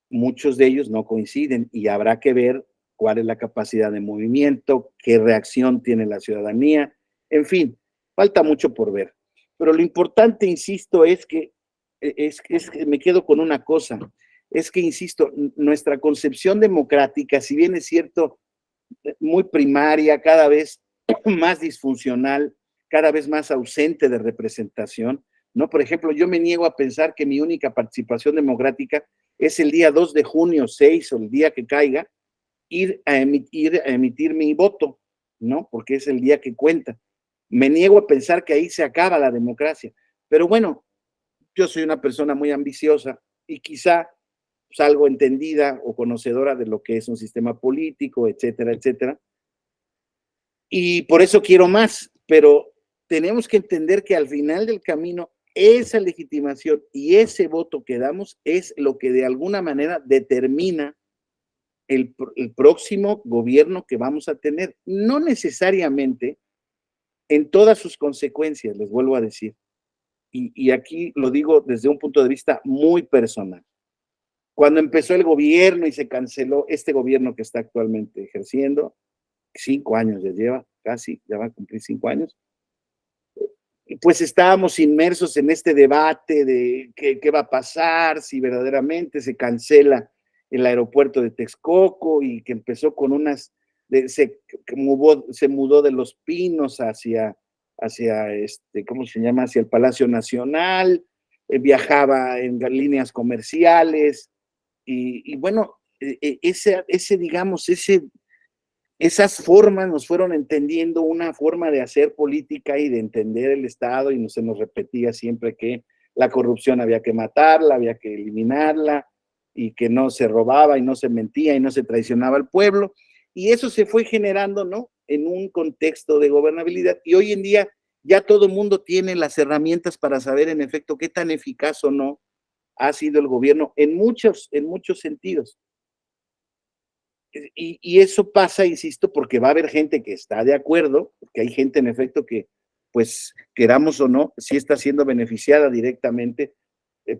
muchos de ellos no coinciden y habrá que ver cuál es la capacidad de movimiento, qué reacción tiene la ciudadanía, en fin, falta mucho por ver. Pero lo importante, insisto, es que me quedo con una cosa, es que, insisto, nuestra concepción democrática, si bien es cierto, muy primaria, cada vez más disfuncional, cada vez más ausente de representación, ¿no? Por ejemplo, yo me niego a pensar que mi única participación democrática es el día 2 de junio, 6 o el día que caiga, ir a emitir mi voto, ¿no? Porque es el día que cuenta. Me niego a pensar que ahí se acaba la democracia. Pero bueno, yo soy una persona muy ambiciosa y quizá algo entendida o conocedora de lo que es un sistema político, etcétera, etcétera. Y por eso quiero más, pero tenemos que entender que al final del camino esa legitimación y ese voto que damos es lo que de alguna manera determina el próximo gobierno que vamos a tener. No necesariamente en todas sus consecuencias, les vuelvo a decir. Y aquí lo digo desde un punto de vista muy personal. Cuando empezó el gobierno y se canceló este gobierno que está actualmente ejerciendo, 5 años ya lleva, casi, ya va a cumplir 5 años, pues estábamos inmersos en este debate de qué va a pasar, si verdaderamente se cancela el aeropuerto de Texcoco y que empezó con unas, se mudó de Los Pinos hacia ¿cómo se llama? Hacia el Palacio Nacional, viajaba en líneas comerciales y bueno, digamos, esas formas nos fueron entendiendo una forma de hacer política y de entender el Estado y se nos repetía siempre que la corrupción había que matarla, había que eliminarla y que no se robaba y no se mentía y no se traicionaba al pueblo. Y eso se fue generando, ¿no? En un contexto de gobernabilidad. Y hoy en día ya todo el mundo tiene las herramientas para saber en efecto qué tan eficaz o no ha sido el gobierno en muchos sentidos. Y eso pasa, insisto, porque va a haber gente que está de acuerdo, porque hay gente en efecto que, pues, queramos o no, sí está siendo beneficiada directamente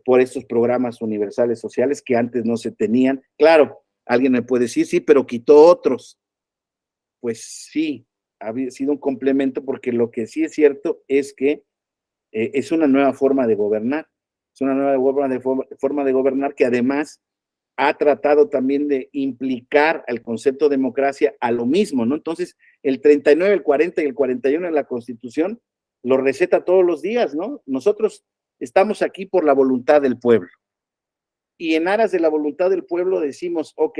por estos programas universales sociales que antes no se tenían. Claro, alguien me puede decir, sí, pero quitó otros. Pues sí, ha sido un complemento porque lo que sí es cierto es que es una nueva forma de gobernar, es una nueva forma de gobernar que además ha tratado también de implicar al concepto de democracia a lo mismo, ¿no? Entonces, el 39, el 40 y el 41 en la Constitución lo receta todos los días, ¿no? Nosotros estamos aquí por la voluntad del pueblo. Y en aras de la voluntad del pueblo decimos, ok,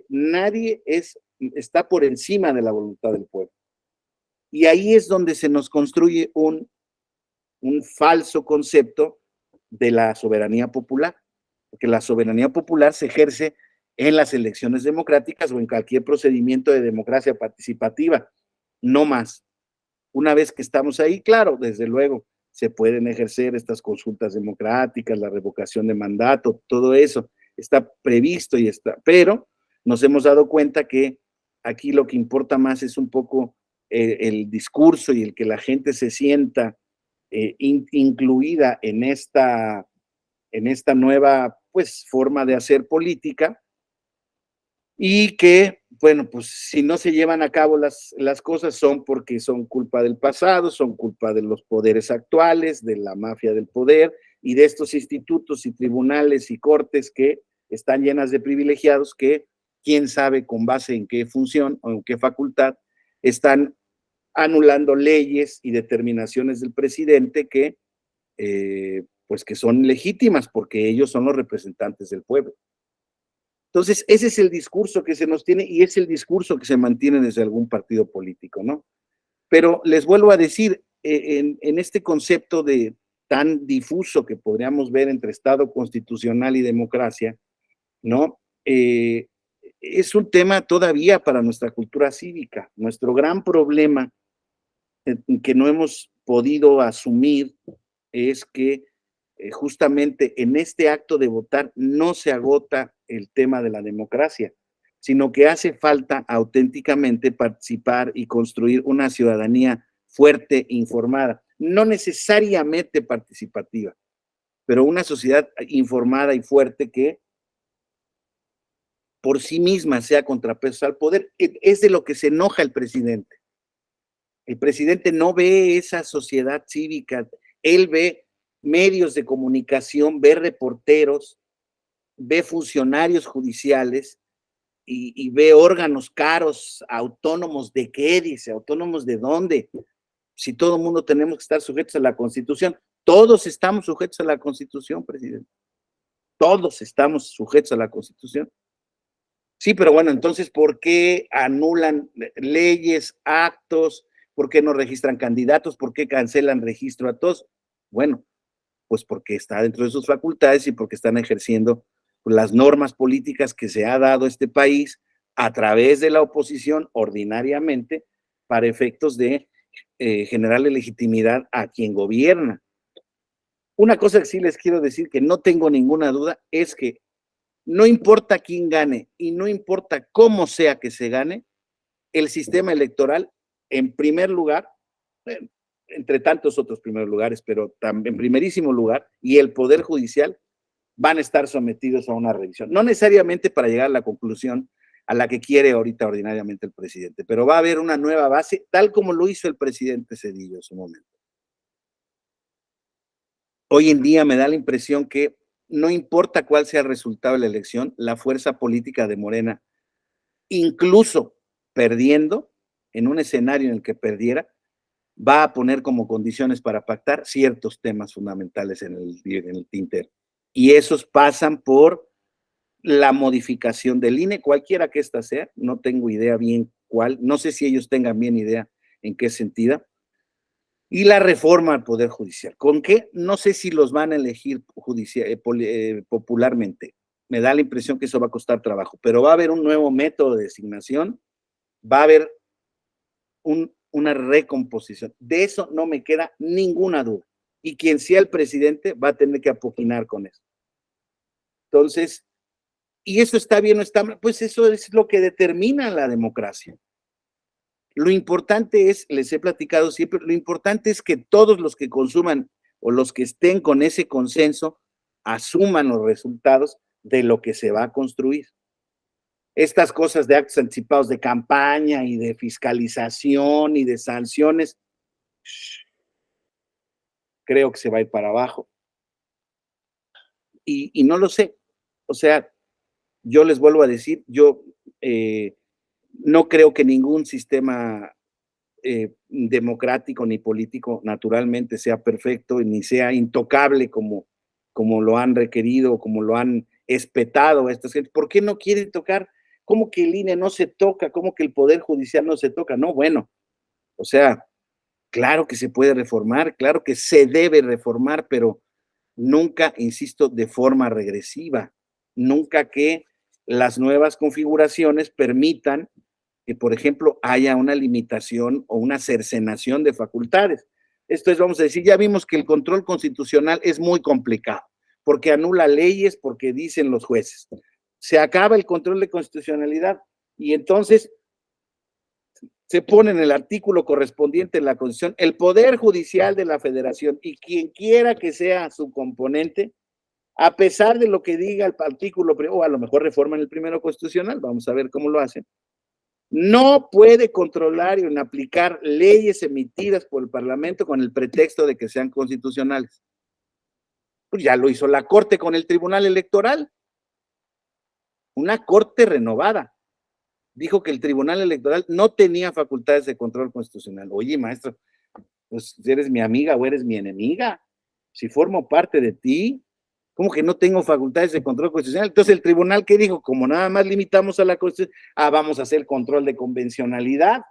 nadie está por encima de la voluntad del pueblo. Y ahí es donde se nos construye un falso concepto de la soberanía popular, porque la soberanía popular se ejerce en las elecciones democráticas o en cualquier procedimiento de democracia participativa, no más. Una vez que estamos ahí, claro, desde luego, se pueden ejercer estas consultas democráticas, la revocación de mandato, todo eso está previsto y está, pero nos hemos dado cuenta que aquí lo que importa más es un poco el discurso y el que la gente se sienta incluida en esta nueva, pues, forma de hacer política y que, bueno, pues si no se llevan a cabo las cosas son porque son culpa del pasado, son culpa de los poderes actuales, de la mafia del poder y de estos institutos y tribunales y cortes que están llenas de privilegiados que, quién sabe con base en qué función o en qué facultad, están anulando leyes y determinaciones del presidente que pues que son legítimas porque ellos son los representantes del pueblo. Entonces, ese es el discurso que se nos tiene y es el discurso que se mantiene desde algún partido político, ¿no? Pero les vuelvo a decir, en este concepto de tan difuso que podríamos ver entre Estado constitucional y democracia, ¿no? Es un tema todavía para nuestra cultura cívica. Nuestro gran problema que no hemos podido asumir es que justamente en este acto de votar no se agota el tema de la democracia, sino que hace falta auténticamente participar y construir una ciudadanía fuerte e informada, no necesariamente participativa, pero una sociedad informada y fuerte que por sí misma sea contrapeso al poder. Es de lo que se enoja el presidente. El presidente no ve esa sociedad cívica, él ve medios de comunicación, ve reporteros, ve funcionarios judiciales y ve órganos caros, autónomos de qué, dice, autónomos de dónde, si todo el mundo tenemos que estar sujetos a la Constitución. Todos estamos sujetos a la Constitución, presidente. Todos estamos sujetos a la Constitución. Sí, pero bueno, entonces, ¿por qué anulan leyes, actos? ¿Por qué no registran candidatos? ¿Por qué cancelan registro a todos? Bueno, pues porque está dentro de sus facultades y porque están ejerciendo las normas políticas que se ha dado este país a través de la oposición ordinariamente para efectos de generarle legitimidad a quien gobierna. Una cosa que sí les quiero decir, que no tengo ninguna duda, es que no importa quién gane y no importa cómo sea que se gane, el sistema electoral, en primer lugar, entre tantos otros primeros lugares, pero en primerísimo lugar, y el Poder Judicial van a estar sometidos a una revisión. No necesariamente para llegar a la conclusión a la que quiere ahorita ordinariamente el presidente, pero va a haber una nueva base, tal como lo hizo el presidente Zedillo en su momento. Hoy en día me da la impresión que no importa cuál sea el resultado de la elección, la fuerza política de Morena, incluso perdiendo, en un escenario en el que perdiera, va a poner como condiciones para pactar ciertos temas fundamentales en el tintero. Y esos pasan por la modificación del INE, cualquiera que ésta sea, no tengo idea bien cuál, no sé si ellos tengan bien idea en qué sentido, y la reforma al Poder Judicial. ¿Con qué? No sé si los van a elegir popularmente. Me da la impresión que eso va a costar trabajo, pero va a haber un nuevo método de designación, va a haber una recomposición. De eso no me queda ninguna duda. Y quien sea el presidente va a tener que apoquinar con eso. Entonces, ¿y eso está bien o está mal? Pues eso es lo que determina la democracia. Lo importante es, les he platicado siempre, lo importante es que todos los que consuman o los que estén con ese consenso asuman los resultados de lo que se va a construir. Estas cosas de actos anticipados de campaña y de fiscalización y de sanciones, creo que se va a ir para abajo. Y no lo sé. O sea, yo les vuelvo a decir, yo no creo que ningún sistema democrático ni político naturalmente sea perfecto ni sea intocable como lo han requerido, como lo han espetado a estas gentes. ¿Por qué no quieren tocar? ¿Cómo que el INE no se toca? ¿Cómo que el Poder Judicial no se toca? No, bueno, o sea, claro que se puede reformar, claro que se debe reformar, pero nunca, insisto, de forma regresiva, nunca que las nuevas configuraciones permitan que, por ejemplo, haya una limitación o una cercenación de facultades. Esto es, vamos a decir, ya vimos que el control constitucional es muy complicado, porque anula leyes, porque dicen los jueces. Se acaba el control de constitucionalidad y entonces se pone en el artículo correspondiente en la Constitución el Poder Judicial de la Federación y quien quiera que sea su componente, a pesar de lo que diga el artículo, o a lo mejor reforman el primero constitucional, vamos a ver cómo lo hacen, no puede controlar y aplicar leyes emitidas por el Parlamento con el pretexto de que sean constitucionales. Pues ya lo hizo la Corte con el Tribunal Electoral. Una Corte renovada. Dijo que el Tribunal Electoral no tenía facultades de control constitucional. Oye, maestro, pues eres mi amiga o eres mi enemiga. Si formo parte de ti, ¿cómo que no tengo facultades de control constitucional? Entonces el tribunal, ¿qué dijo? Como nada más limitamos a la Constitución, vamos a hacer control de convencionalidad.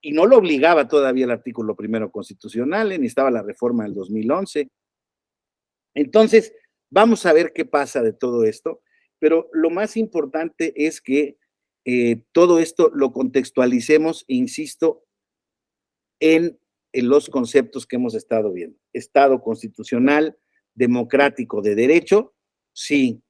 Y no lo obligaba todavía el artículo primero constitucional, ni estaba la reforma del 2011. Entonces, vamos a ver qué pasa de todo esto, pero lo más importante es que todo esto lo contextualicemos, insisto, en los conceptos que hemos estado viendo. Estado constitucional, democrático de derecho, sí,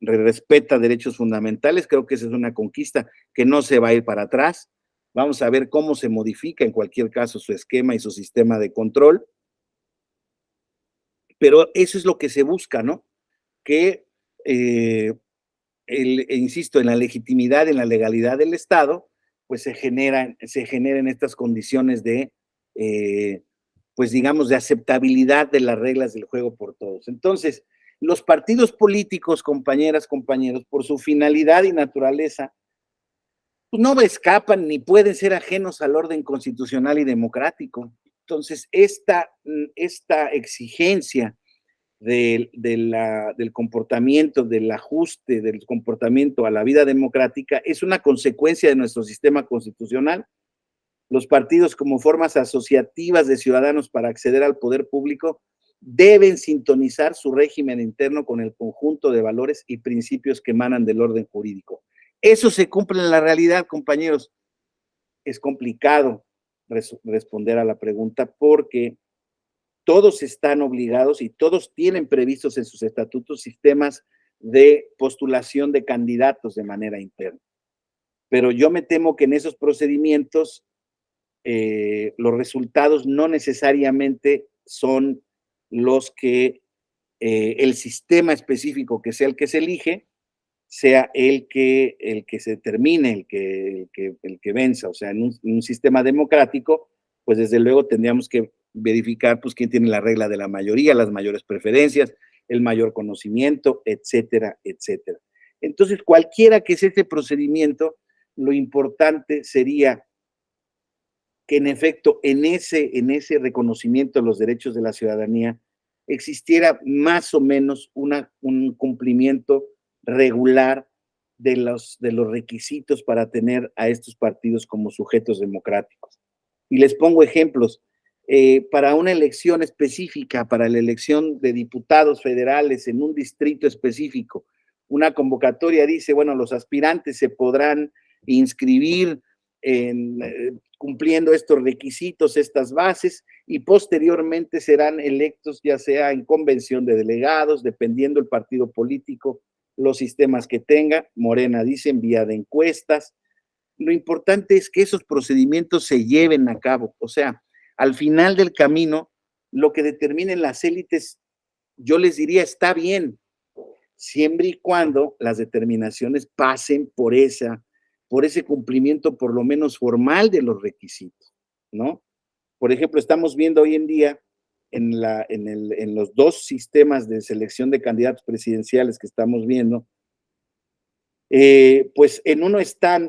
respeta derechos fundamentales, creo que esa es una conquista que no se va a ir para atrás. Vamos a ver cómo se modifica en cualquier caso su esquema y su sistema de control. Pero eso es lo que se busca, ¿no? Que, insisto, en la legitimidad, en la legalidad del Estado, pues se generen estas condiciones de, pues digamos, de aceptabilidad de las reglas del juego por todos. Entonces, los partidos políticos, compañeras, compañeros, por su finalidad y naturaleza, no escapan ni pueden ser ajenos al orden constitucional y democrático. Entonces, esta exigencia del comportamiento, del ajuste del comportamiento a la vida democrática es una consecuencia de nuestro sistema constitucional. Los partidos, como formas asociativas de ciudadanos para acceder al poder público, deben sintonizar su régimen interno con el conjunto de valores y principios que emanan del orden jurídico. Eso se cumple en la realidad, compañeros. Es complicado responder a la pregunta porque todos están obligados y todos tienen previstos en sus estatutos sistemas de postulación de candidatos de manera interna. Pero yo me temo que en esos procedimientos los resultados no necesariamente son los que el sistema específico que sea el que se elige, sea el que se termine, el que venza. O sea, en un sistema democrático, pues desde luego tendríamos que verificar pues quién tiene la regla de la mayoría, las mayores preferencias, el mayor conocimiento, etcétera, etcétera. Entonces, cualquiera que sea este procedimiento, lo importante sería que en efecto en ese reconocimiento de los derechos de la ciudadanía existiera más o menos un cumplimiento regular de los requisitos para tener a estos partidos como sujetos democráticos. Y les pongo ejemplos. Para una elección específica, para la elección de diputados federales en un distrito específico, una convocatoria dice, bueno, los aspirantes se podrán inscribir cumpliendo estos requisitos, estas bases, y posteriormente serán electos ya sea en convención de delegados, dependiendo el partido político, los sistemas que tenga. Morena dice en vía de encuestas. Lo importante es que esos procedimientos se lleven a cabo. O sea, al final del camino, lo que determinen las élites, yo les diría, está bien, siempre y cuando las determinaciones pasen por ese cumplimiento por lo menos formal de los requisitos, ¿no? Por ejemplo, estamos viendo hoy en día en los dos sistemas de selección de candidatos presidenciales que estamos viendo, pues en uno está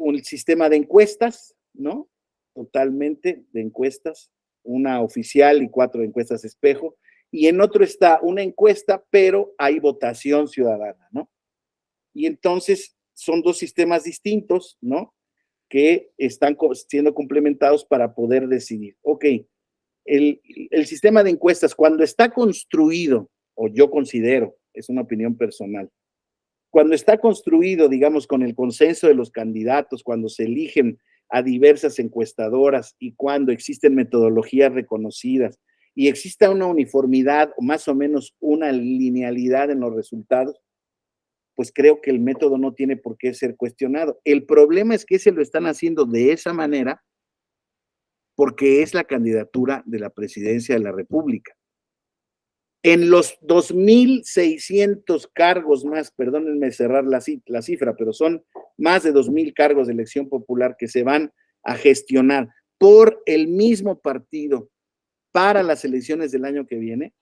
un sistema de encuestas, ¿no? Totalmente de encuestas, una oficial y 4 encuestas espejo, y en otro está una encuesta, pero hay votación ciudadana, ¿no? Y entonces son dos sistemas distintos, ¿no? Que están siendo complementados para poder decidir. Ok, el sistema de encuestas, cuando está construido, o yo considero, es una opinión personal, cuando está construido, digamos, con el consenso de los candidatos, cuando se eligen a diversas encuestadoras y cuando existen metodologías reconocidas y exista una uniformidad o más o menos una linealidad en los resultados, pues creo que el método no tiene por qué ser cuestionado. El problema es que se lo están haciendo de esa manera porque es la candidatura de la presidencia de la República. En los 2,600 cargos más, perdónenme cerrar la cifra, pero son más de 2,000 cargos de elección popular que se van a gestionar por el mismo partido para las elecciones del año que viene,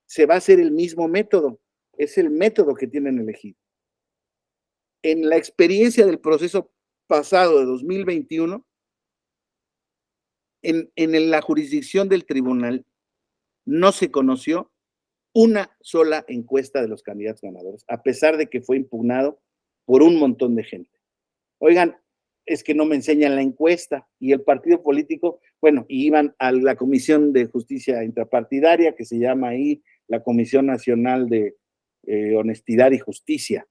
se va a hacer el mismo método. Es el método que tienen elegido. En la experiencia del proceso pasado de 2021, en la jurisdicción del tribunal no se conoció una sola encuesta de los candidatos ganadores, a pesar de que fue impugnado por un montón de gente. Oigan, es que no me enseñan la encuesta, y el partido político, bueno, iban a la Comisión de Justicia Intrapartidaria, que se llama ahí la Comisión Nacional de Honestidad y Justicia,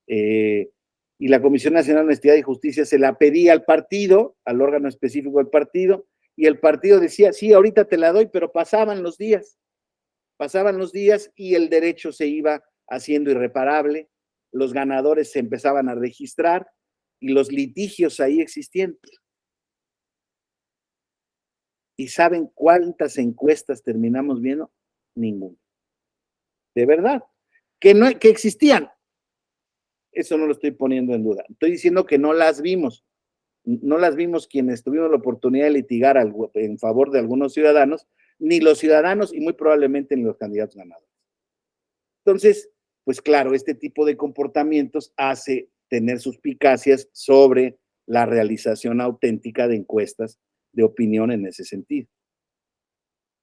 y la Comisión Nacional de Honestidad y Justicia se la pedía al partido, al órgano específico del partido, y el partido decía, sí, ahorita te la doy, pero pasaban los días y el derecho se iba haciendo irreparable, los ganadores se empezaban a registrar y los litigios ahí existían. ¿Y saben cuántas encuestas terminamos viendo? Ninguna. De verdad. Que existían. Eso no lo estoy poniendo en duda. Estoy diciendo que no las vimos. No las vimos quienes tuvimos la oportunidad de litigar en favor de algunos ciudadanos, ni los ciudadanos y muy probablemente ni los candidatos ganadores. Entonces, pues claro, este tipo de comportamientos hace tener suspicacias sobre la realización auténtica de encuestas de opinión en ese sentido.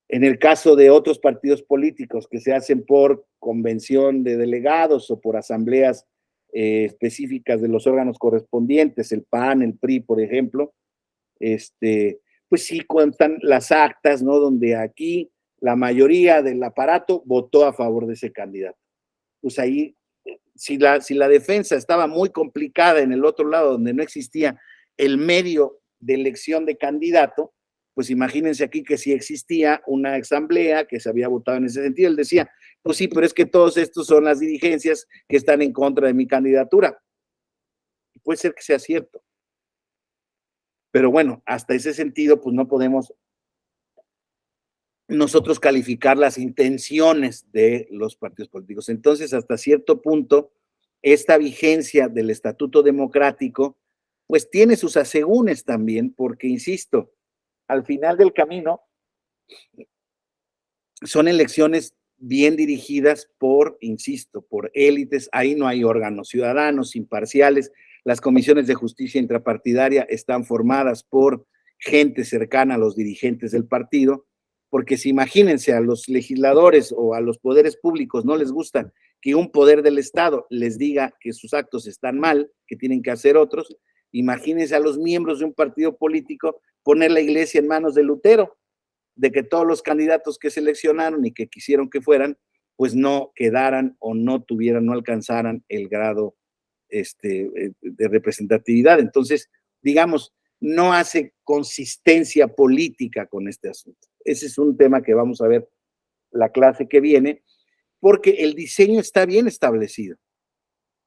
En el caso de otros partidos políticos que se hacen por convención de delegados o por asambleas específicas de los órganos correspondientes, el PAN, el PRI, por ejemplo, pues sí cuentan las actas, ¿no? Donde aquí la mayoría del aparato votó a favor de ese candidato. Pues ahí, si la defensa estaba muy complicada en el otro lado, donde no existía el medio de elección de candidato, pues imagínense aquí que si existía una asamblea que se había votado en ese sentido, él decía, pues sí, pero es que todos estos son las dirigencias que están en contra de mi candidatura. Puede ser que sea cierto. Pero bueno, hasta ese sentido, pues no podemos nosotros calificar las intenciones de los partidos políticos. Entonces, hasta cierto punto, esta vigencia del Estatuto Democrático, pues tiene sus asegúnes también, porque, insisto, al final del camino, son elecciones bien dirigidas por, insisto, por élites, ahí no hay órganos ciudadanos, imparciales, las comisiones de justicia intrapartidaria están formadas por gente cercana a los dirigentes del partido, porque si imagínense a los legisladores o a los poderes públicos no les gusta que un poder del Estado les diga que sus actos están mal, que tienen que hacer otros, imagínense a los miembros de un partido político poner la iglesia en manos de Lutero, de que todos los candidatos que seleccionaron y que quisieron que fueran, pues no quedaran o no tuvieran, no alcanzaran el grado de representatividad. Entonces, digamos, no hace consistencia política con este asunto. Ese es un tema que vamos a ver la clase que viene, porque el diseño está bien establecido.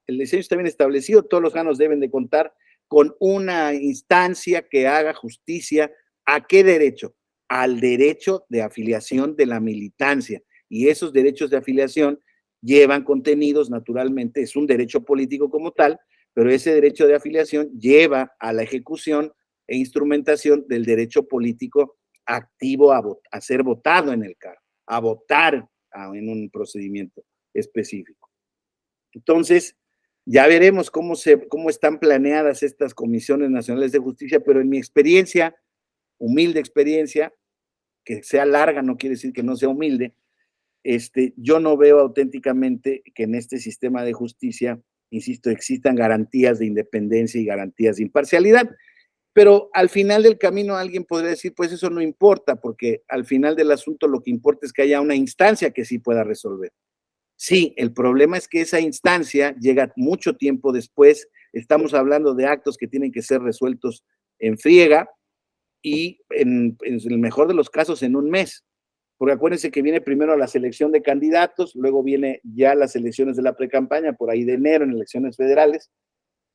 El diseño está bien establecido, todos los órganos deben de contar con una instancia que haga justicia. ¿A qué derecho? Al derecho de afiliación de la militancia. Y esos derechos de afiliación llevan contenidos, naturalmente, es un derecho político como tal, pero ese derecho de afiliación lleva a la ejecución e instrumentación del derecho político activo a ser votado en el cargo, a votar en un procedimiento específico. Entonces, ya veremos cómo están planeadas estas comisiones nacionales de justicia, pero en mi experiencia, humilde experiencia, que sea larga no quiere decir que no sea humilde, yo no veo auténticamente que en este sistema de justicia, insisto, existan garantías de independencia y garantías de imparcialidad, pero al final del camino alguien podría decir, pues eso no importa, porque al final del asunto lo que importa es que haya una instancia que sí pueda resolver. Sí, el problema es que esa instancia llega mucho tiempo después, estamos hablando de actos que tienen que ser resueltos en friega y en el mejor de los casos en un mes, porque acuérdense que viene primero la selección de candidatos, luego viene ya las elecciones de la precampaña, por ahí de enero en elecciones federales,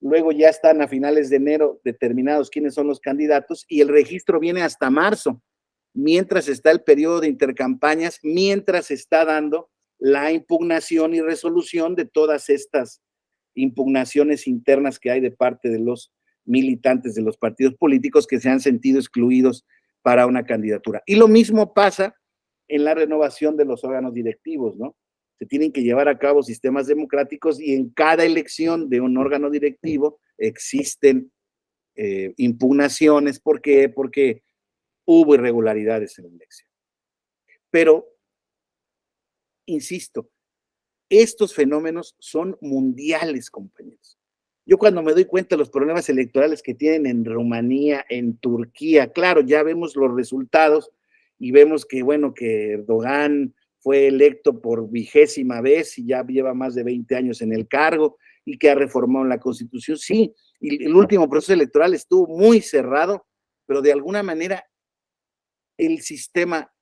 luego ya están a finales de enero determinados quiénes son los candidatos y el registro viene hasta marzo, mientras está el periodo de intercampañas, mientras está dando la impugnación y resolución de todas estas impugnaciones internas que hay de parte de los militantes de los partidos políticos que se han sentido excluidos para una candidatura. Y lo mismo pasa en la renovación de los órganos directivos, ¿no? Se tienen que llevar a cabo sistemas democráticos y en cada elección de un órgano directivo existen impugnaciones. ¿Por qué? Porque hubo irregularidades en la elección. Pero, insisto, estos fenómenos son mundiales, compañeros. Yo cuando me doy cuenta de los problemas electorales que tienen en Rumanía, en Turquía, claro, ya vemos los resultados y vemos que, bueno, que Erdogan fue electo por 20ª vez y ya lleva más de 20 años en el cargo y que ha reformado la Constitución. Sí, y el último proceso electoral estuvo muy cerrado, pero de alguna manera el sistema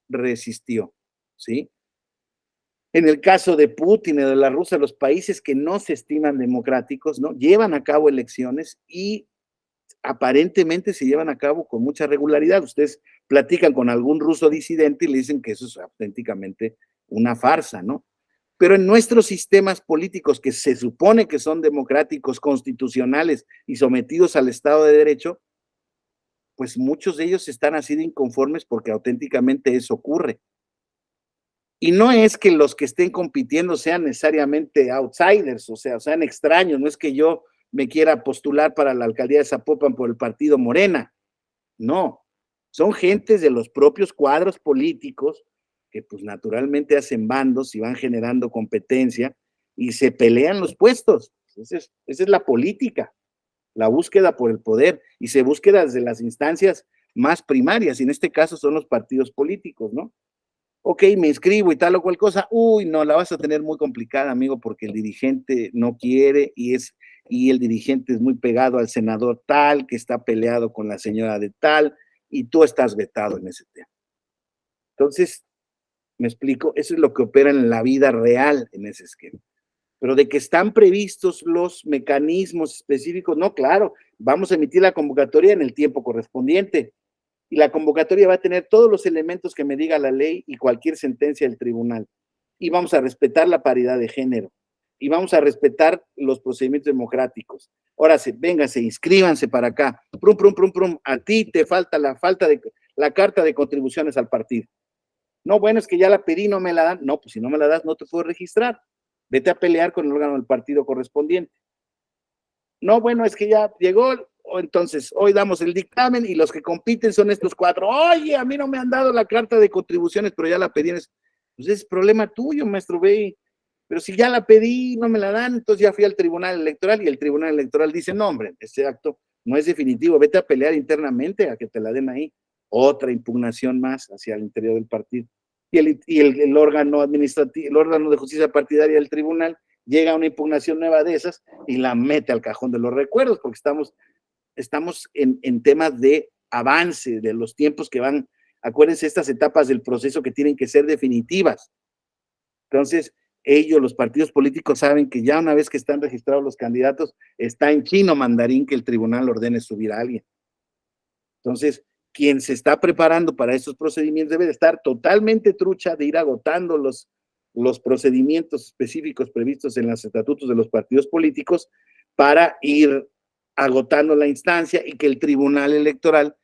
resistió, ¿sí? En el caso de Putin y de la Rusia, los países que no se estiman democráticos, ¿no? Llevan a cabo elecciones y aparentemente se llevan a cabo con mucha regularidad. Ustedes platican con algún ruso disidente y le dicen que eso es auténticamente una farsa, ¿no? Pero en nuestros sistemas políticos que se supone que son democráticos, constitucionales y sometidos al Estado de Derecho, pues muchos de ellos están así de inconformes porque auténticamente eso ocurre. Y no es que los que estén compitiendo sean necesariamente outsiders, o sea, sean extraños, no es que yo me quiera postular para la alcaldía de Zapopan por el partido Morena. No, son gentes de los propios cuadros políticos que pues naturalmente hacen bandos y van generando competencia y se pelean los puestos. Esa es la política, la búsqueda por el poder, y se busca desde las instancias más primarias, y en este caso son los partidos políticos, ¿no? Ok, me inscribo y tal o cual cosa, uy, no, la vas a tener muy complicada, amigo, porque el dirigente no quiere y el dirigente es muy pegado al senador tal, que está peleado con la señora de tal, y tú estás vetado en ese tema. Entonces, me explico, eso es lo que opera en la vida real en ese esquema. Pero de que están previstos los mecanismos específicos, no, claro, vamos a emitir la convocatoria en el tiempo correspondiente. Y la convocatoria va a tener todos los elementos que me diga la ley y cualquier sentencia del tribunal. Y vamos a respetar la paridad de género. Y vamos a respetar los procedimientos democráticos. Ahora, vénganse, inscríbanse para acá. Prum, prum, prum, prum. A ti te falta la carta de contribuciones al partido. No, bueno, es que ya la pedí, no me la dan. No, pues si no me la das, no te puedo registrar. Vete a pelear con el órgano del partido correspondiente. No, bueno, es que ya llegó, entonces hoy damos el dictamen y los que compiten son estos 4. Oye, a mí no me han dado la carta de contribuciones, pero ya la pedí. Pues es problema tuyo, maestro B. Pero si ya la pedí, no me la dan, entonces ya fui al tribunal electoral y el tribunal electoral dice, no, hombre, este acto no es definitivo, vete a pelear internamente a que te la den ahí. Otra impugnación más hacia el interior del partido. Y el órgano administrativo, el órgano de justicia partidaria del tribunal llega a una impugnación nueva de esas y la mete al cajón de los recuerdos, porque estamos en temas de avance, de los tiempos que van, acuérdense, estas etapas del proceso que tienen que ser definitivas. Entonces, los partidos políticos saben que ya una vez que están registrados los candidatos, está en chino mandarín que el tribunal ordene subir a alguien. Entonces, quien se está preparando para estos procedimientos debe de estar totalmente trucha de ir agotando los procedimientos específicos previstos en los estatutos de los partidos políticos para ir agotando la instancia y que el tribunal electoral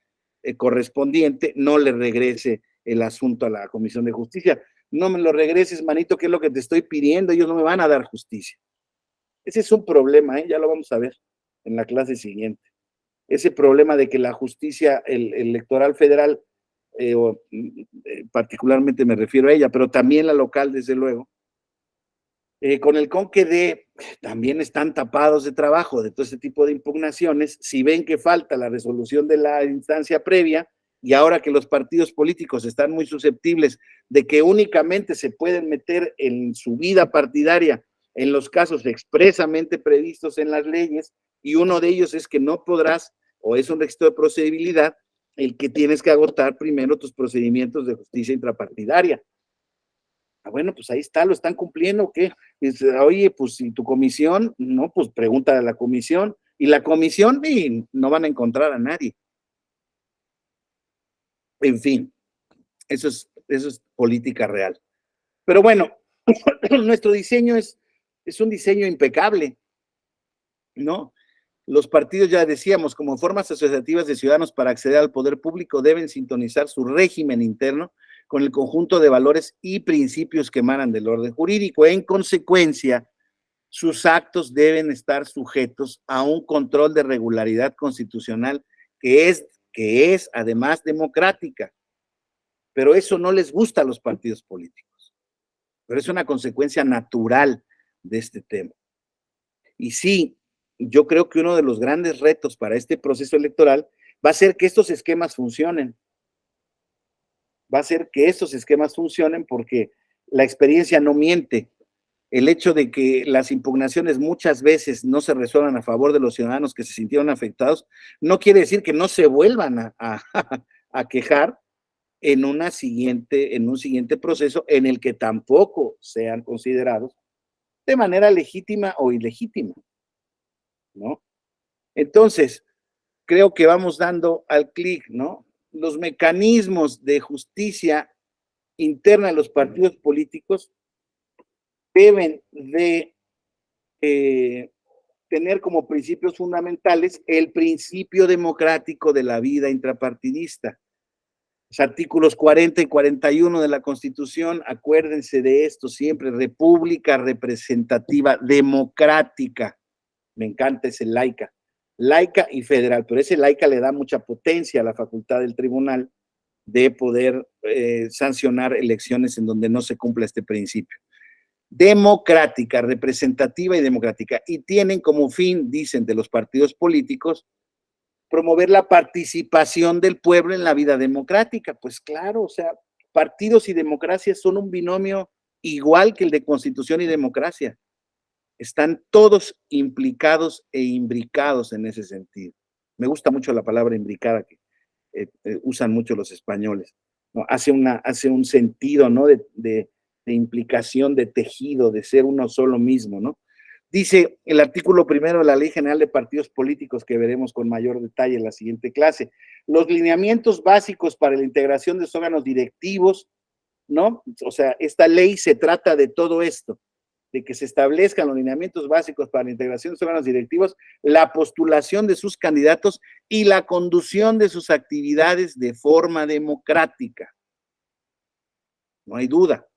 correspondiente no le regrese el asunto a la Comisión de Justicia. No me lo regreses, manito, que es lo que te estoy pidiendo, ellos no me van a dar justicia. Ese es un problema, ya lo vamos a ver en la clase siguiente. Ese problema de que la justicia electoral federal, particularmente me refiero a ella, pero también la local, desde luego, con el CONQUED también están tapados de trabajo de todo este tipo de impugnaciones. Si ven que falta la resolución de la instancia previa y ahora que los partidos políticos están muy susceptibles de que únicamente se pueden meter en su vida partidaria en los casos expresamente previstos en las leyes, y uno de ellos es que no podrás, o es un requisito de procedibilidad, el que tienes que agotar primero tus procedimientos de justicia intrapartidaria. Bueno, pues ahí está, lo están cumpliendo, ¿qué? Dice, oye, pues si tu comisión, no, pues pregúntale a la comisión, y la comisión no van a encontrar a nadie. En fin, eso es política real. Pero bueno, nuestro diseño es un diseño impecable, ¿no? Los partidos, ya decíamos, como formas asociativas de ciudadanos para acceder al poder público, deben sintonizar su régimen interno con el conjunto de valores y principios que emanan del orden jurídico. En consecuencia, sus actos deben estar sujetos a un control de regularidad constitucional que es además democrática. Pero eso no les gusta a los partidos políticos. Pero es una consecuencia natural de este tema. Y sí, yo creo que uno de los grandes retos para este proceso electoral va a ser que estos esquemas funcionen. Va a ser que estos esquemas funcionen porque la experiencia no miente. El hecho de que las impugnaciones muchas veces no se resuelvan a favor de los ciudadanos que se sintieron afectados, no quiere decir que no se vuelvan a quejar en un siguiente proceso en el que tampoco sean considerados de manera legítima o ilegítima, ¿no? Entonces, creo que vamos dando al clic, ¿no? Los mecanismos de justicia interna de los partidos políticos deben de tener como principios fundamentales el principio democrático de la vida intrapartidista. Los artículos 40 y 41 de la Constitución, acuérdense de esto siempre: república representativa democrática. Me encanta ese laica y federal, pero ese laica le da mucha potencia a la facultad del tribunal de poder sancionar elecciones en donde no se cumpla este principio. Democrática, representativa y democrática. Y tienen como fin, dicen de los partidos políticos, promover la participación del pueblo en la vida democrática. Pues claro, o sea, partidos y democracia son un binomio igual que el de constitución y democracia. Están todos implicados e imbricados en ese sentido. Me gusta mucho la palabra imbricada que usan mucho los españoles, ¿no? Hace un sentido, ¿no? De implicación, de tejido, de ser uno solo mismo, ¿no? Dice el artículo 1 de la Ley General de Partidos Políticos, que veremos con mayor detalle en la siguiente clase, los lineamientos básicos para la integración de los órganos directivos, ¿no? O sea, esta ley se trata de todo esto, de que se establezcan los lineamientos básicos para la integración de los órganos directivos, la postulación de sus candidatos y la conducción de sus actividades de forma democrática. No hay duda.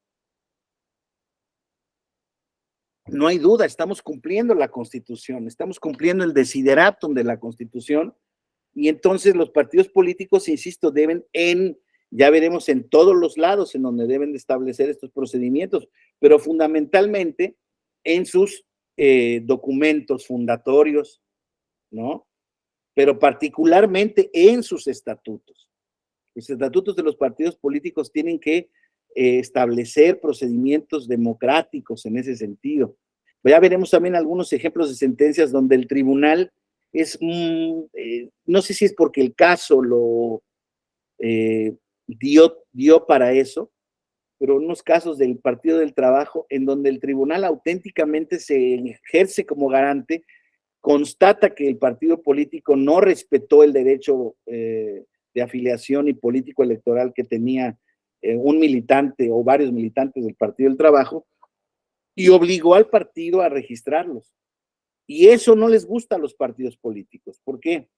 No hay duda, estamos cumpliendo la Constitución, estamos cumpliendo el desideratum de la Constitución, y entonces los partidos políticos, insisto, deben ya veremos en todos los lados en donde deben de establecer estos procedimientos, pero fundamentalmente en sus documentos fundatorios, ¿no? Pero particularmente en sus estatutos. Los estatutos de los partidos políticos tienen que establecer procedimientos democráticos en ese sentido. Ya veremos también algunos ejemplos de sentencias donde el tribunal no sé si es porque el caso lo dio para eso, pero unos casos del Partido del Trabajo en donde el tribunal auténticamente se ejerce como garante, constata que el partido político no respetó el derecho de afiliación y político electoral que tenía un militante o varios militantes del Partido del Trabajo, y obligó al partido a registrarlos. Y eso no les gusta a los partidos políticos. ¿Por qué?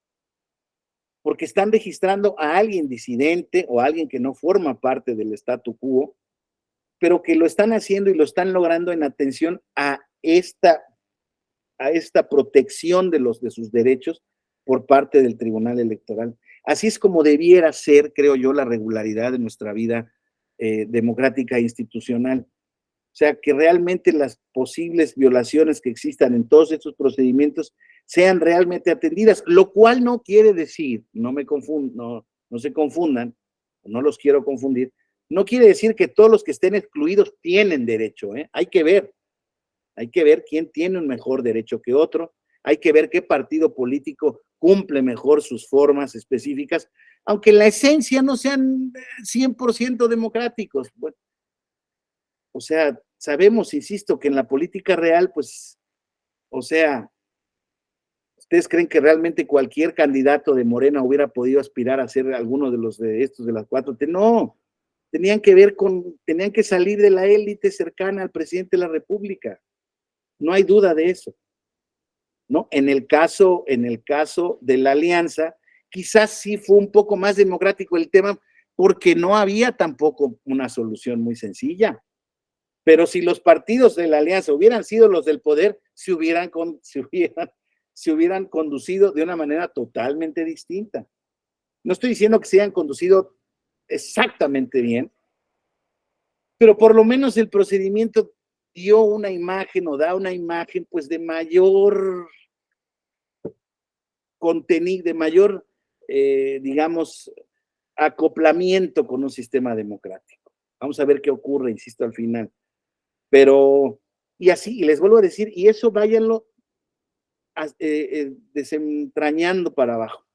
Porque están registrando a alguien disidente o a alguien que no forma parte del statu quo, pero que lo están haciendo y lo están logrando en atención a esta protección de sus derechos por parte del Tribunal Electoral. Así es como debiera ser, creo yo, la regularidad de nuestra vida democrática e institucional. O sea, que realmente las posibles violaciones que existan en todos estos procedimientos sean realmente atendidas, lo cual no quiere decir, no se confundan, no los quiero confundir, no quiere decir que todos los que estén excluidos tienen derecho, ¿eh? Hay que ver quién tiene un mejor derecho que otro, hay que ver qué partido político cumple mejor sus formas específicas, aunque en la esencia no sean 100% democráticos. Bueno, o sea, sabemos, insisto, que en la política real, pues, o sea, ¿ustedes creen que realmente cualquier candidato de Morena hubiera podido aspirar a ser alguno de estos de las 4T? No, tenían que salir de la élite cercana al presidente de la República. No hay duda de eso, ¿no? En el caso de la alianza, quizás sí fue un poco más democrático el tema porque no había tampoco una solución muy sencilla. Pero si los partidos de la alianza hubieran sido los del poder, se hubieran conducido de una manera totalmente distinta. No estoy diciendo que se hayan conducido exactamente bien, pero por lo menos el procedimiento dio una imagen o da una imagen pues de mayor contenido, de mayor, digamos, acoplamiento con un sistema democrático. Vamos a ver qué ocurre, insisto, al final. Pero, y así, y les vuelvo a decir, y eso váyanlo desentrañando para abajo.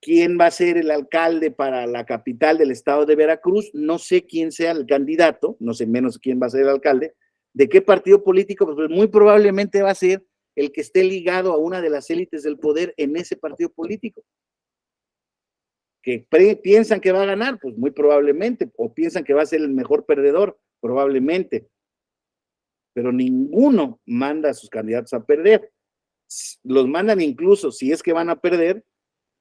¿Quién va a ser el alcalde para la capital del estado de Veracruz? No sé quién sea el candidato, no sé menos quién va a ser el alcalde. ¿De qué partido político? Pues muy probablemente va a ser el que esté ligado a una de las élites del poder en ese partido político. ¿Que piensan que va a ganar? Pues muy probablemente. ¿O piensan que va a ser el mejor perdedor? Probablemente. Pero ninguno manda a sus candidatos a perder. Los mandan incluso, si es que van a perder,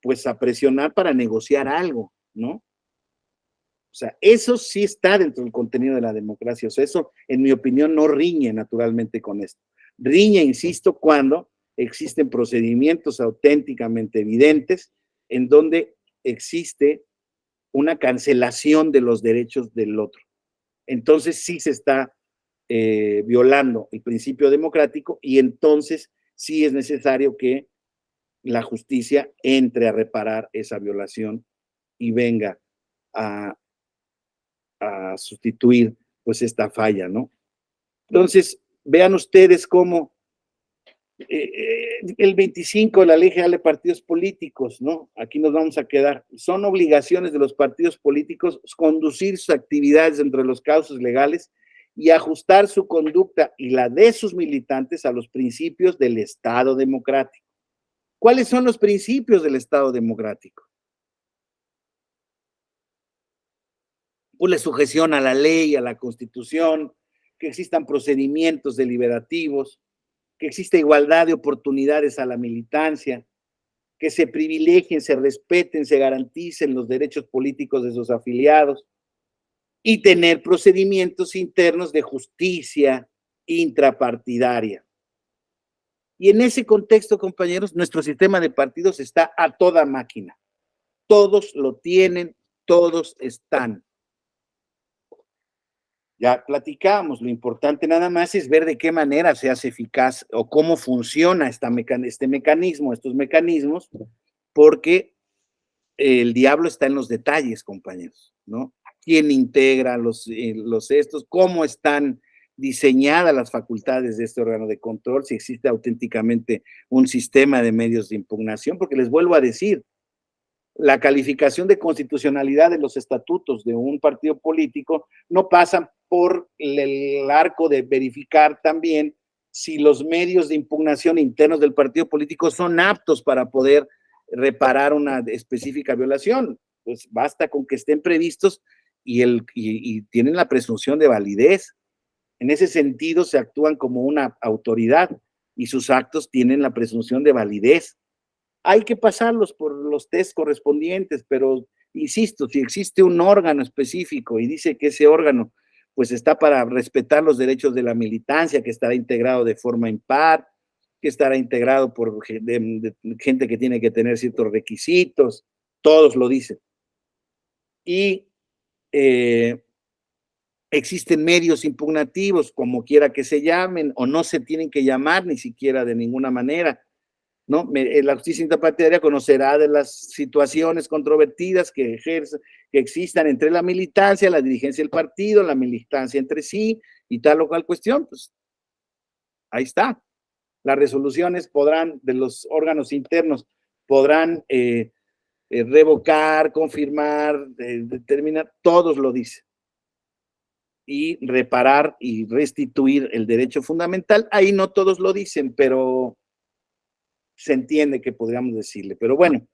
pues a presionar para negociar algo, ¿no? O sea, eso sí está dentro del contenido de la democracia. O sea, eso, en mi opinión, no riñe naturalmente con esto. Riñe, insisto, cuando existen procedimientos auténticamente evidentes en donde existe una cancelación de los derechos del otro. Entonces sí se está violando el principio democrático y entonces sí es necesario que la justicia entre a reparar esa violación y venga a sustituir pues esta falla, ¿no? Entonces, vean ustedes cómo el 25 de la Ley General de Partidos Políticos, ¿no? Aquí nos vamos a quedar. Son obligaciones de los partidos políticos conducir sus actividades dentro de los cauces legales y ajustar su conducta y la de sus militantes a los principios del Estado democrático. ¿Cuáles son los principios del Estado democrático? Pues la sujeción a la ley, a la Constitución, que existan procedimientos deliberativos, que exista igualdad de oportunidades a la militancia, que se privilegien, se respeten, se garanticen los derechos políticos de sus afiliados y tener procedimientos internos de justicia intrapartidaria. Y en ese contexto, compañeros, nuestro sistema de partidos está a toda máquina. Todos lo tienen, todos están. Ya platicamos, lo importante nada más es ver de qué manera se hace eficaz o cómo funciona estos mecanismos, porque el diablo está en los detalles, compañeros, ¿no? ¿Quién integra los estos? ¿Cómo están diseñadas las facultades de este órgano de control? Si existe auténticamente un sistema de medios de impugnación, porque les vuelvo a decir, la calificación de constitucionalidad de los estatutos de un partido político no pasa por el arco de verificar también si los medios de impugnación internos del partido político son aptos para poder reparar una específica violación. Pues basta con que estén previstos y tienen la presunción de validez. En ese sentido se actúan como una autoridad y sus actos tienen la presunción de validez. Hay que pasarlos por los test correspondientes, pero insisto, si existe un órgano específico y dice que ese órgano pues está para respetar los derechos de la militancia, que estará integrado de forma impar, que estará integrado por gente que tiene que tener ciertos requisitos, todos lo dicen. Y existen medios impugnativos, como quiera que se llamen, o no se tienen que llamar ni siquiera de ninguna manera, ¿no? La justicia intrapartidaria conocerá de las situaciones controvertidas que existan entre la militancia, la dirigencia del partido, la militancia entre sí y tal o cual cuestión, pues ahí está. Las resoluciones de los órganos internos podrán revocar, confirmar, determinar, todos lo dicen. Y reparar y restituir el derecho fundamental, ahí no todos lo dicen, pero se entiende que podríamos decirle. Pero bueno,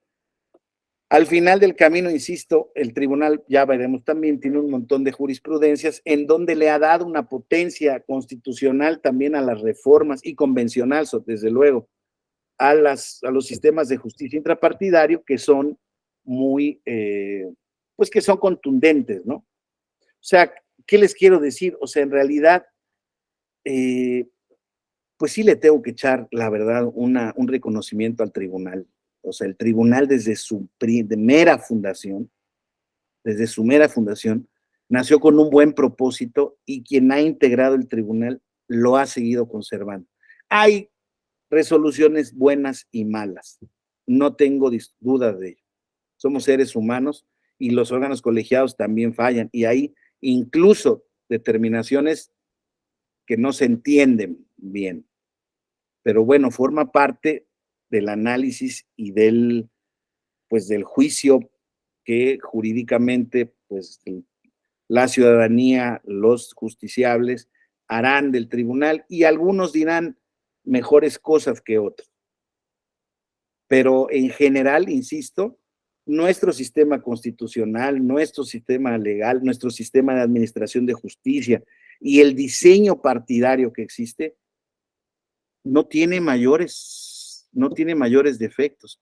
al final del camino, insisto, el tribunal, ya veremos también, tiene un montón de jurisprudencias en donde le ha dado una potencia constitucional también a las reformas y convencional, desde luego, a los sistemas de justicia intrapartidario que son muy, pues que son contundentes, ¿no? O sea, ¿qué les quiero decir? O sea, en realidad, pues sí le tengo que echar, la verdad, un reconocimiento al tribunal. O sea, el tribunal desde su mera fundación, nació con un buen propósito y quien ha integrado el tribunal lo ha seguido conservando. Hay resoluciones buenas y malas, no tengo duda de ello. Somos seres humanos y los órganos colegiados también fallan y hay incluso determinaciones que no se entienden bien. Pero bueno, forma parte del análisis y del juicio que jurídicamente, pues, la ciudadanía, los justiciables harán del tribunal y algunos dirán mejores cosas que otros. Pero en general, insisto, nuestro sistema constitucional, nuestro sistema legal, nuestro sistema de administración de justicia y el diseño partidario que existe no tiene mayores defectos.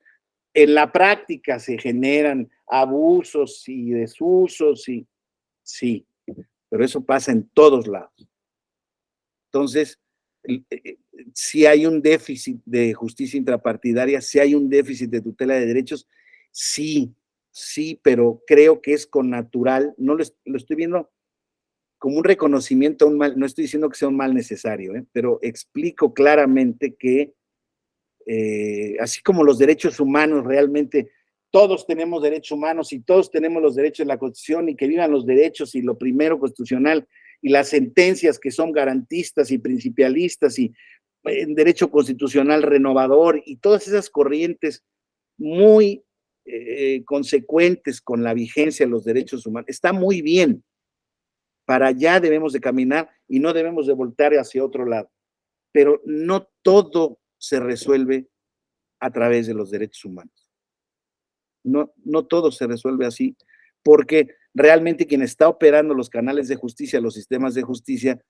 En la práctica se generan abusos y desusos, y sí, pero eso pasa en todos lados. Entonces, si hay un déficit de justicia intrapartidaria, si hay un déficit de tutela de derechos, sí, pero creo que es connatural, no lo estoy viendo como un reconocimiento a un mal, no estoy diciendo que sea un mal necesario, pero explico claramente que así como los derechos humanos realmente, todos tenemos derechos humanos y todos tenemos los derechos de la Constitución y que vivan los derechos y lo primero constitucional y las sentencias que son garantistas y principialistas y derecho constitucional renovador y todas esas corrientes muy consecuentes con la vigencia de los derechos humanos. Está muy bien. Para allá debemos de caminar y no debemos de voltar hacia otro lado. Pero no todo se resuelve a través de los derechos humanos. No todo se resuelve así, porque realmente quien está operando los canales de justicia, los sistemas de justicia,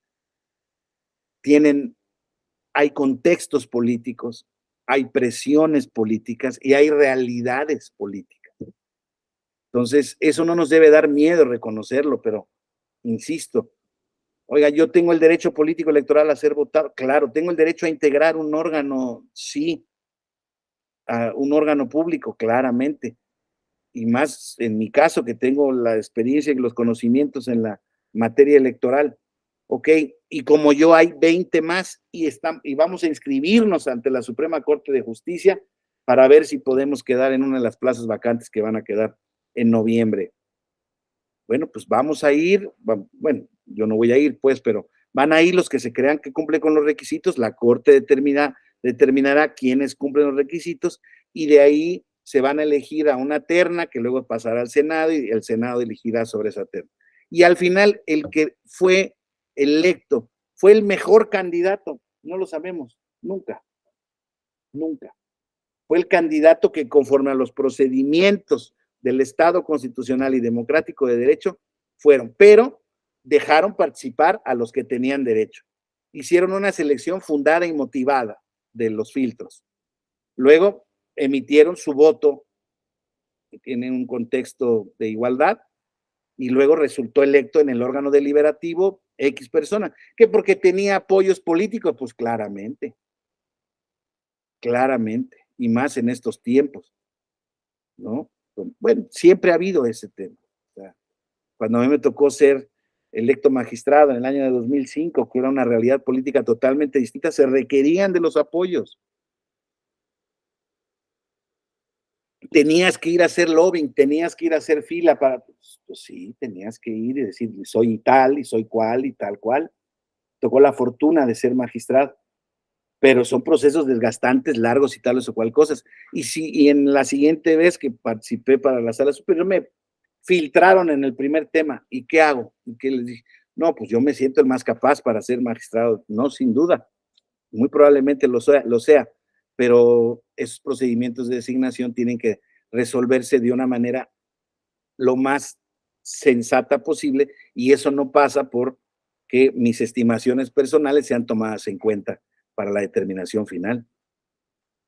hay contextos políticos, hay presiones políticas y hay realidades políticas. Entonces, eso no nos debe dar miedo reconocerlo, pero insisto, oiga, yo tengo el derecho político electoral a ser votado, claro, tengo el derecho a integrar un órgano, sí, a un órgano público, claramente, y más en mi caso que tengo la experiencia y los conocimientos en la materia electoral, ok, y como yo hay 20 más y vamos a inscribirnos ante la Suprema Corte de Justicia para ver si podemos quedar en una de las plazas vacantes que van a quedar en noviembre. Bueno, pues vamos a ir, bueno, yo no voy a ir, pues, pero van a ir los que se crean que cumplen con los requisitos, la Corte determinará quiénes cumplen los requisitos y de ahí se van a elegir a una terna que luego pasará al Senado y el Senado elegirá sobre esa terna. Y al final, el que fue electo fue el mejor candidato, no lo sabemos, nunca. Fue el candidato que conforme a los procedimientos del Estado constitucional y democrático de derecho fueron, pero dejaron participar a los que tenían derecho. Hicieron una selección fundada y motivada de los filtros. Luego emitieron su voto en un contexto de igualdad y luego resultó electo en el órgano deliberativo X persona. ¿Que porque tenía apoyos políticos? Pues claramente, y más en estos tiempos, ¿no? Bueno, siempre ha habido ese tema. O sea, cuando a mí me tocó ser electo magistrado en el año de 2005, que era una realidad política totalmente distinta, se requerían de los apoyos. Tenías que ir a hacer lobbying, tenías que ir a hacer fila para, pues sí, tenías que ir y decir, soy tal y soy cual y tal cual. Tocó la fortuna de ser magistrado, pero son procesos desgastantes, largos y tales o cual cosas. Y en la siguiente vez que participé para la sala superior me filtraron en el primer tema, ¿y qué hago? ¿Y qué les dije? No, pues yo me siento el más capaz para ser magistrado. No, sin duda, muy probablemente lo sea, pero esos procedimientos de designación tienen que resolverse de una manera lo más sensata posible y eso no pasa por que mis estimaciones personales sean tomadas en cuenta para la determinación final.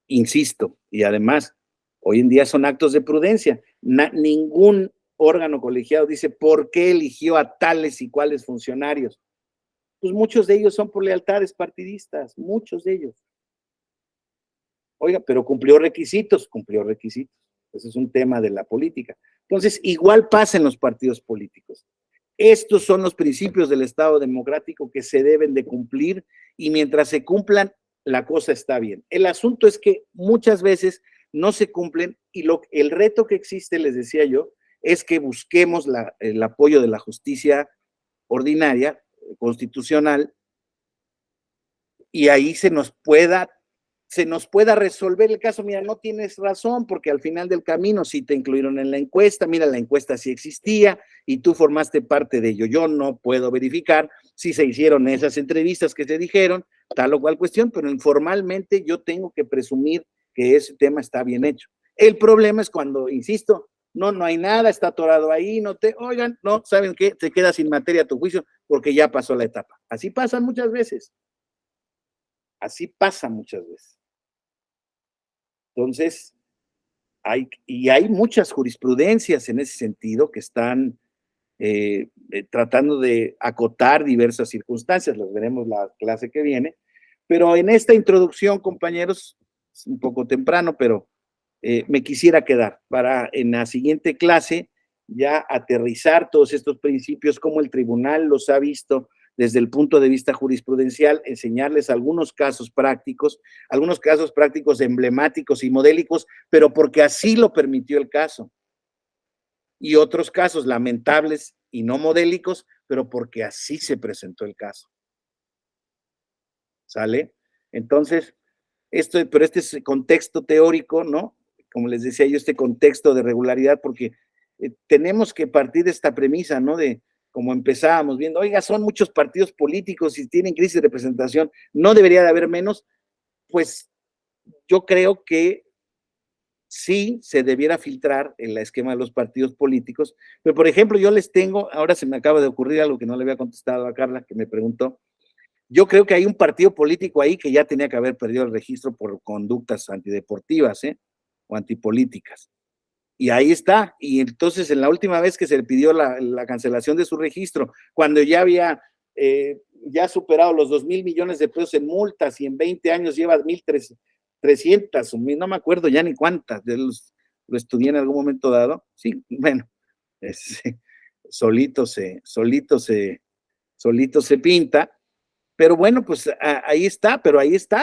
Insisto, y además, hoy en día son actos de prudencia. Ningún órgano colegiado dice por qué eligió a tales y cuales funcionarios. Pues muchos de ellos son por lealtades partidistas, muchos de ellos. Oiga, pero cumplió requisitos. Ese es un tema de la política. Entonces, igual pasa en los partidos políticos. Estos son los principios del Estado democrático que se deben de cumplir y mientras se cumplan, la cosa está bien. El asunto es que muchas veces no se cumplen y el reto que existe, les decía yo, es que busquemos el apoyo de la justicia ordinaria, constitucional, y ahí se nos pueda resolver el caso. Mira, no tienes razón, porque al final del camino sí te incluyeron en la encuesta, mira, la encuesta sí existía y tú formaste parte de ello. Yo no puedo verificar si se hicieron esas entrevistas que te dijeron, tal o cual cuestión, pero informalmente yo tengo que presumir que ese tema está bien hecho. El problema es cuando, insisto, no hay nada, está atorado ahí, oigan, no, ¿saben qué? Se queda sin materia tu juicio porque ya pasó la etapa. Así pasa muchas veces. Entonces, hay muchas jurisprudencias en ese sentido que están tratando de acotar diversas circunstancias, los veremos la clase que viene, Pero en esta introducción, compañeros, es un poco temprano, pero me quisiera quedar para en la siguiente clase ya aterrizar todos estos principios, como el tribunal los ha visto desde el punto de vista jurisprudencial, enseñarles algunos casos prácticos emblemáticos y modélicos, pero porque así lo permitió el caso. Y otros casos lamentables y no modélicos, pero porque así se presentó el caso. ¿Sale? Entonces, pero este es el contexto teórico, ¿no? Como les decía yo, este contexto de regularidad, porque tenemos que partir de esta premisa, ¿no? De como empezábamos viendo, oiga, son muchos partidos políticos y tienen crisis de representación, ¿no debería de haber menos? Pues yo creo que sí se debiera filtrar en el esquema de los partidos políticos, pero por ejemplo, yo les tengo, ahora se me acaba de ocurrir algo que no le había contestado a Carla, que me preguntó. Yo creo que hay un partido político ahí que ya tenía que haber perdido el registro por conductas antideportivas, o antipolíticas. Y ahí está. Y entonces, en la última vez que se le pidió la cancelación de su registro, cuando ya había ya superado los 2,000 millones de pesos en multas y en 20 años lleva 1,300, no me acuerdo ya ni cuántas, lo estudié en algún momento dado. Sí, bueno, solito se pinta. Pero bueno, pues ahí está,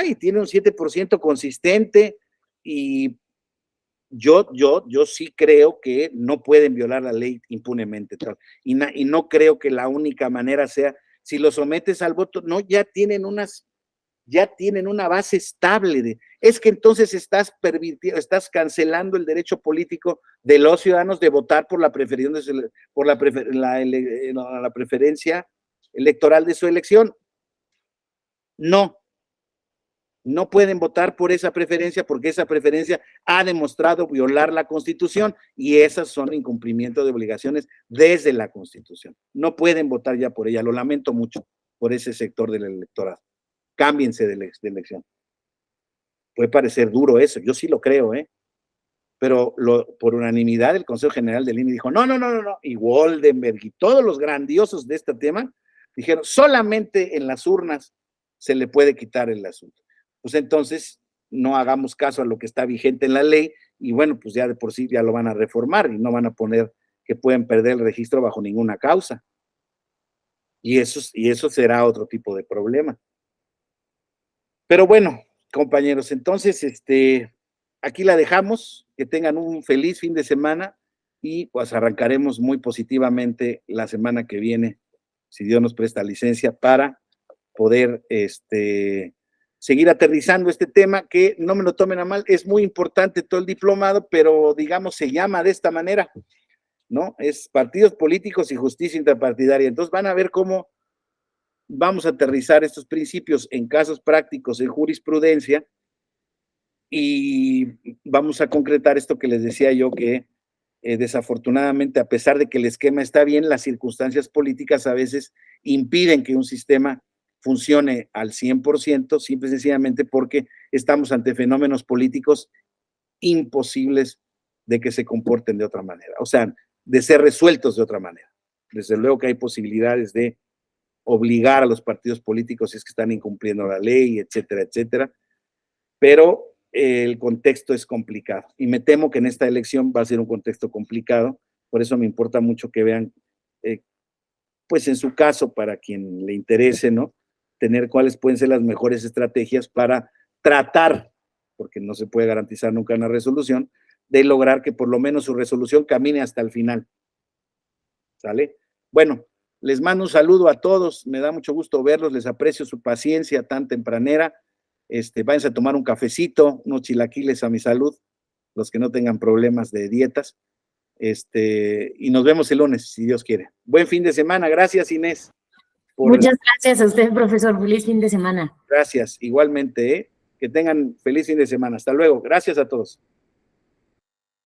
y tiene un 7% consistente, y yo sí creo que no pueden violar la ley impunemente, y no creo que la única manera sea, si lo sometes al voto, no, ya tienen una base estable es que entonces estás cancelando el derecho político de los ciudadanos de votar por la preferencia electoral de su elección. No pueden votar por esa preferencia porque esa preferencia ha demostrado violar la Constitución, y esas son incumplimiento de obligaciones desde la Constitución. No pueden votar ya por ella, lo lamento mucho por ese sector del electorado. Cámbiense de elección. Puede parecer duro eso, yo sí lo creo, pero por unanimidad el Consejo General del INE dijo, no, y Goldenberg y todos los grandiosos de este tema dijeron, solamente en las urnas se le puede quitar el asunto. Pues entonces no hagamos caso a lo que está vigente en la ley, y bueno, pues ya de por sí ya lo van a reformar y no van a poner que pueden perder el registro bajo ninguna causa. Y eso será otro tipo de problema. Pero bueno, compañeros, entonces aquí la dejamos, que tengan un feliz fin de semana, y pues arrancaremos muy positivamente la semana que viene, si Dios nos presta licencia, para poder seguir aterrizando este tema, que no me lo tomen a mal, es muy importante todo el diplomado, pero digamos se llama de esta manera, ¿no? Es partidos políticos y justicia interpartidaria. Entonces van a ver cómo vamos a aterrizar estos principios en casos prácticos en jurisprudencia, y vamos a concretar esto que les decía yo, que desafortunadamente, a pesar de que el esquema está bien, las circunstancias políticas a veces impiden que un sistema funcione al 100%, simple y sencillamente porque estamos ante fenómenos políticos imposibles de que se comporten de otra manera, o sea, de ser resueltos de otra manera. Desde luego que hay posibilidades de obligar a los partidos políticos si es que están incumpliendo la ley, etcétera, etcétera, pero el contexto es complicado, y me temo que en esta elección va a ser un contexto complicado. Por eso me importa mucho que vean, pues en su caso, para quien le interese, ¿no?, tener cuáles pueden ser las mejores estrategias para tratar, porque no se puede garantizar nunca una resolución, de lograr que por lo menos su resolución camine hasta el final. ¿Sale? Bueno, les mando un saludo a todos, me da mucho gusto verlos, les aprecio su paciencia tan tempranera. Váyanse a tomar un cafecito, unos chilaquiles a mi salud, los que no tengan problemas de dietas, y nos vemos el lunes, si Dios quiere. Buen fin de semana, gracias Inés. Muchas gracias a usted, profesor, feliz fin de semana. Gracias, igualmente, que tengan feliz fin de semana, hasta luego, gracias a todos.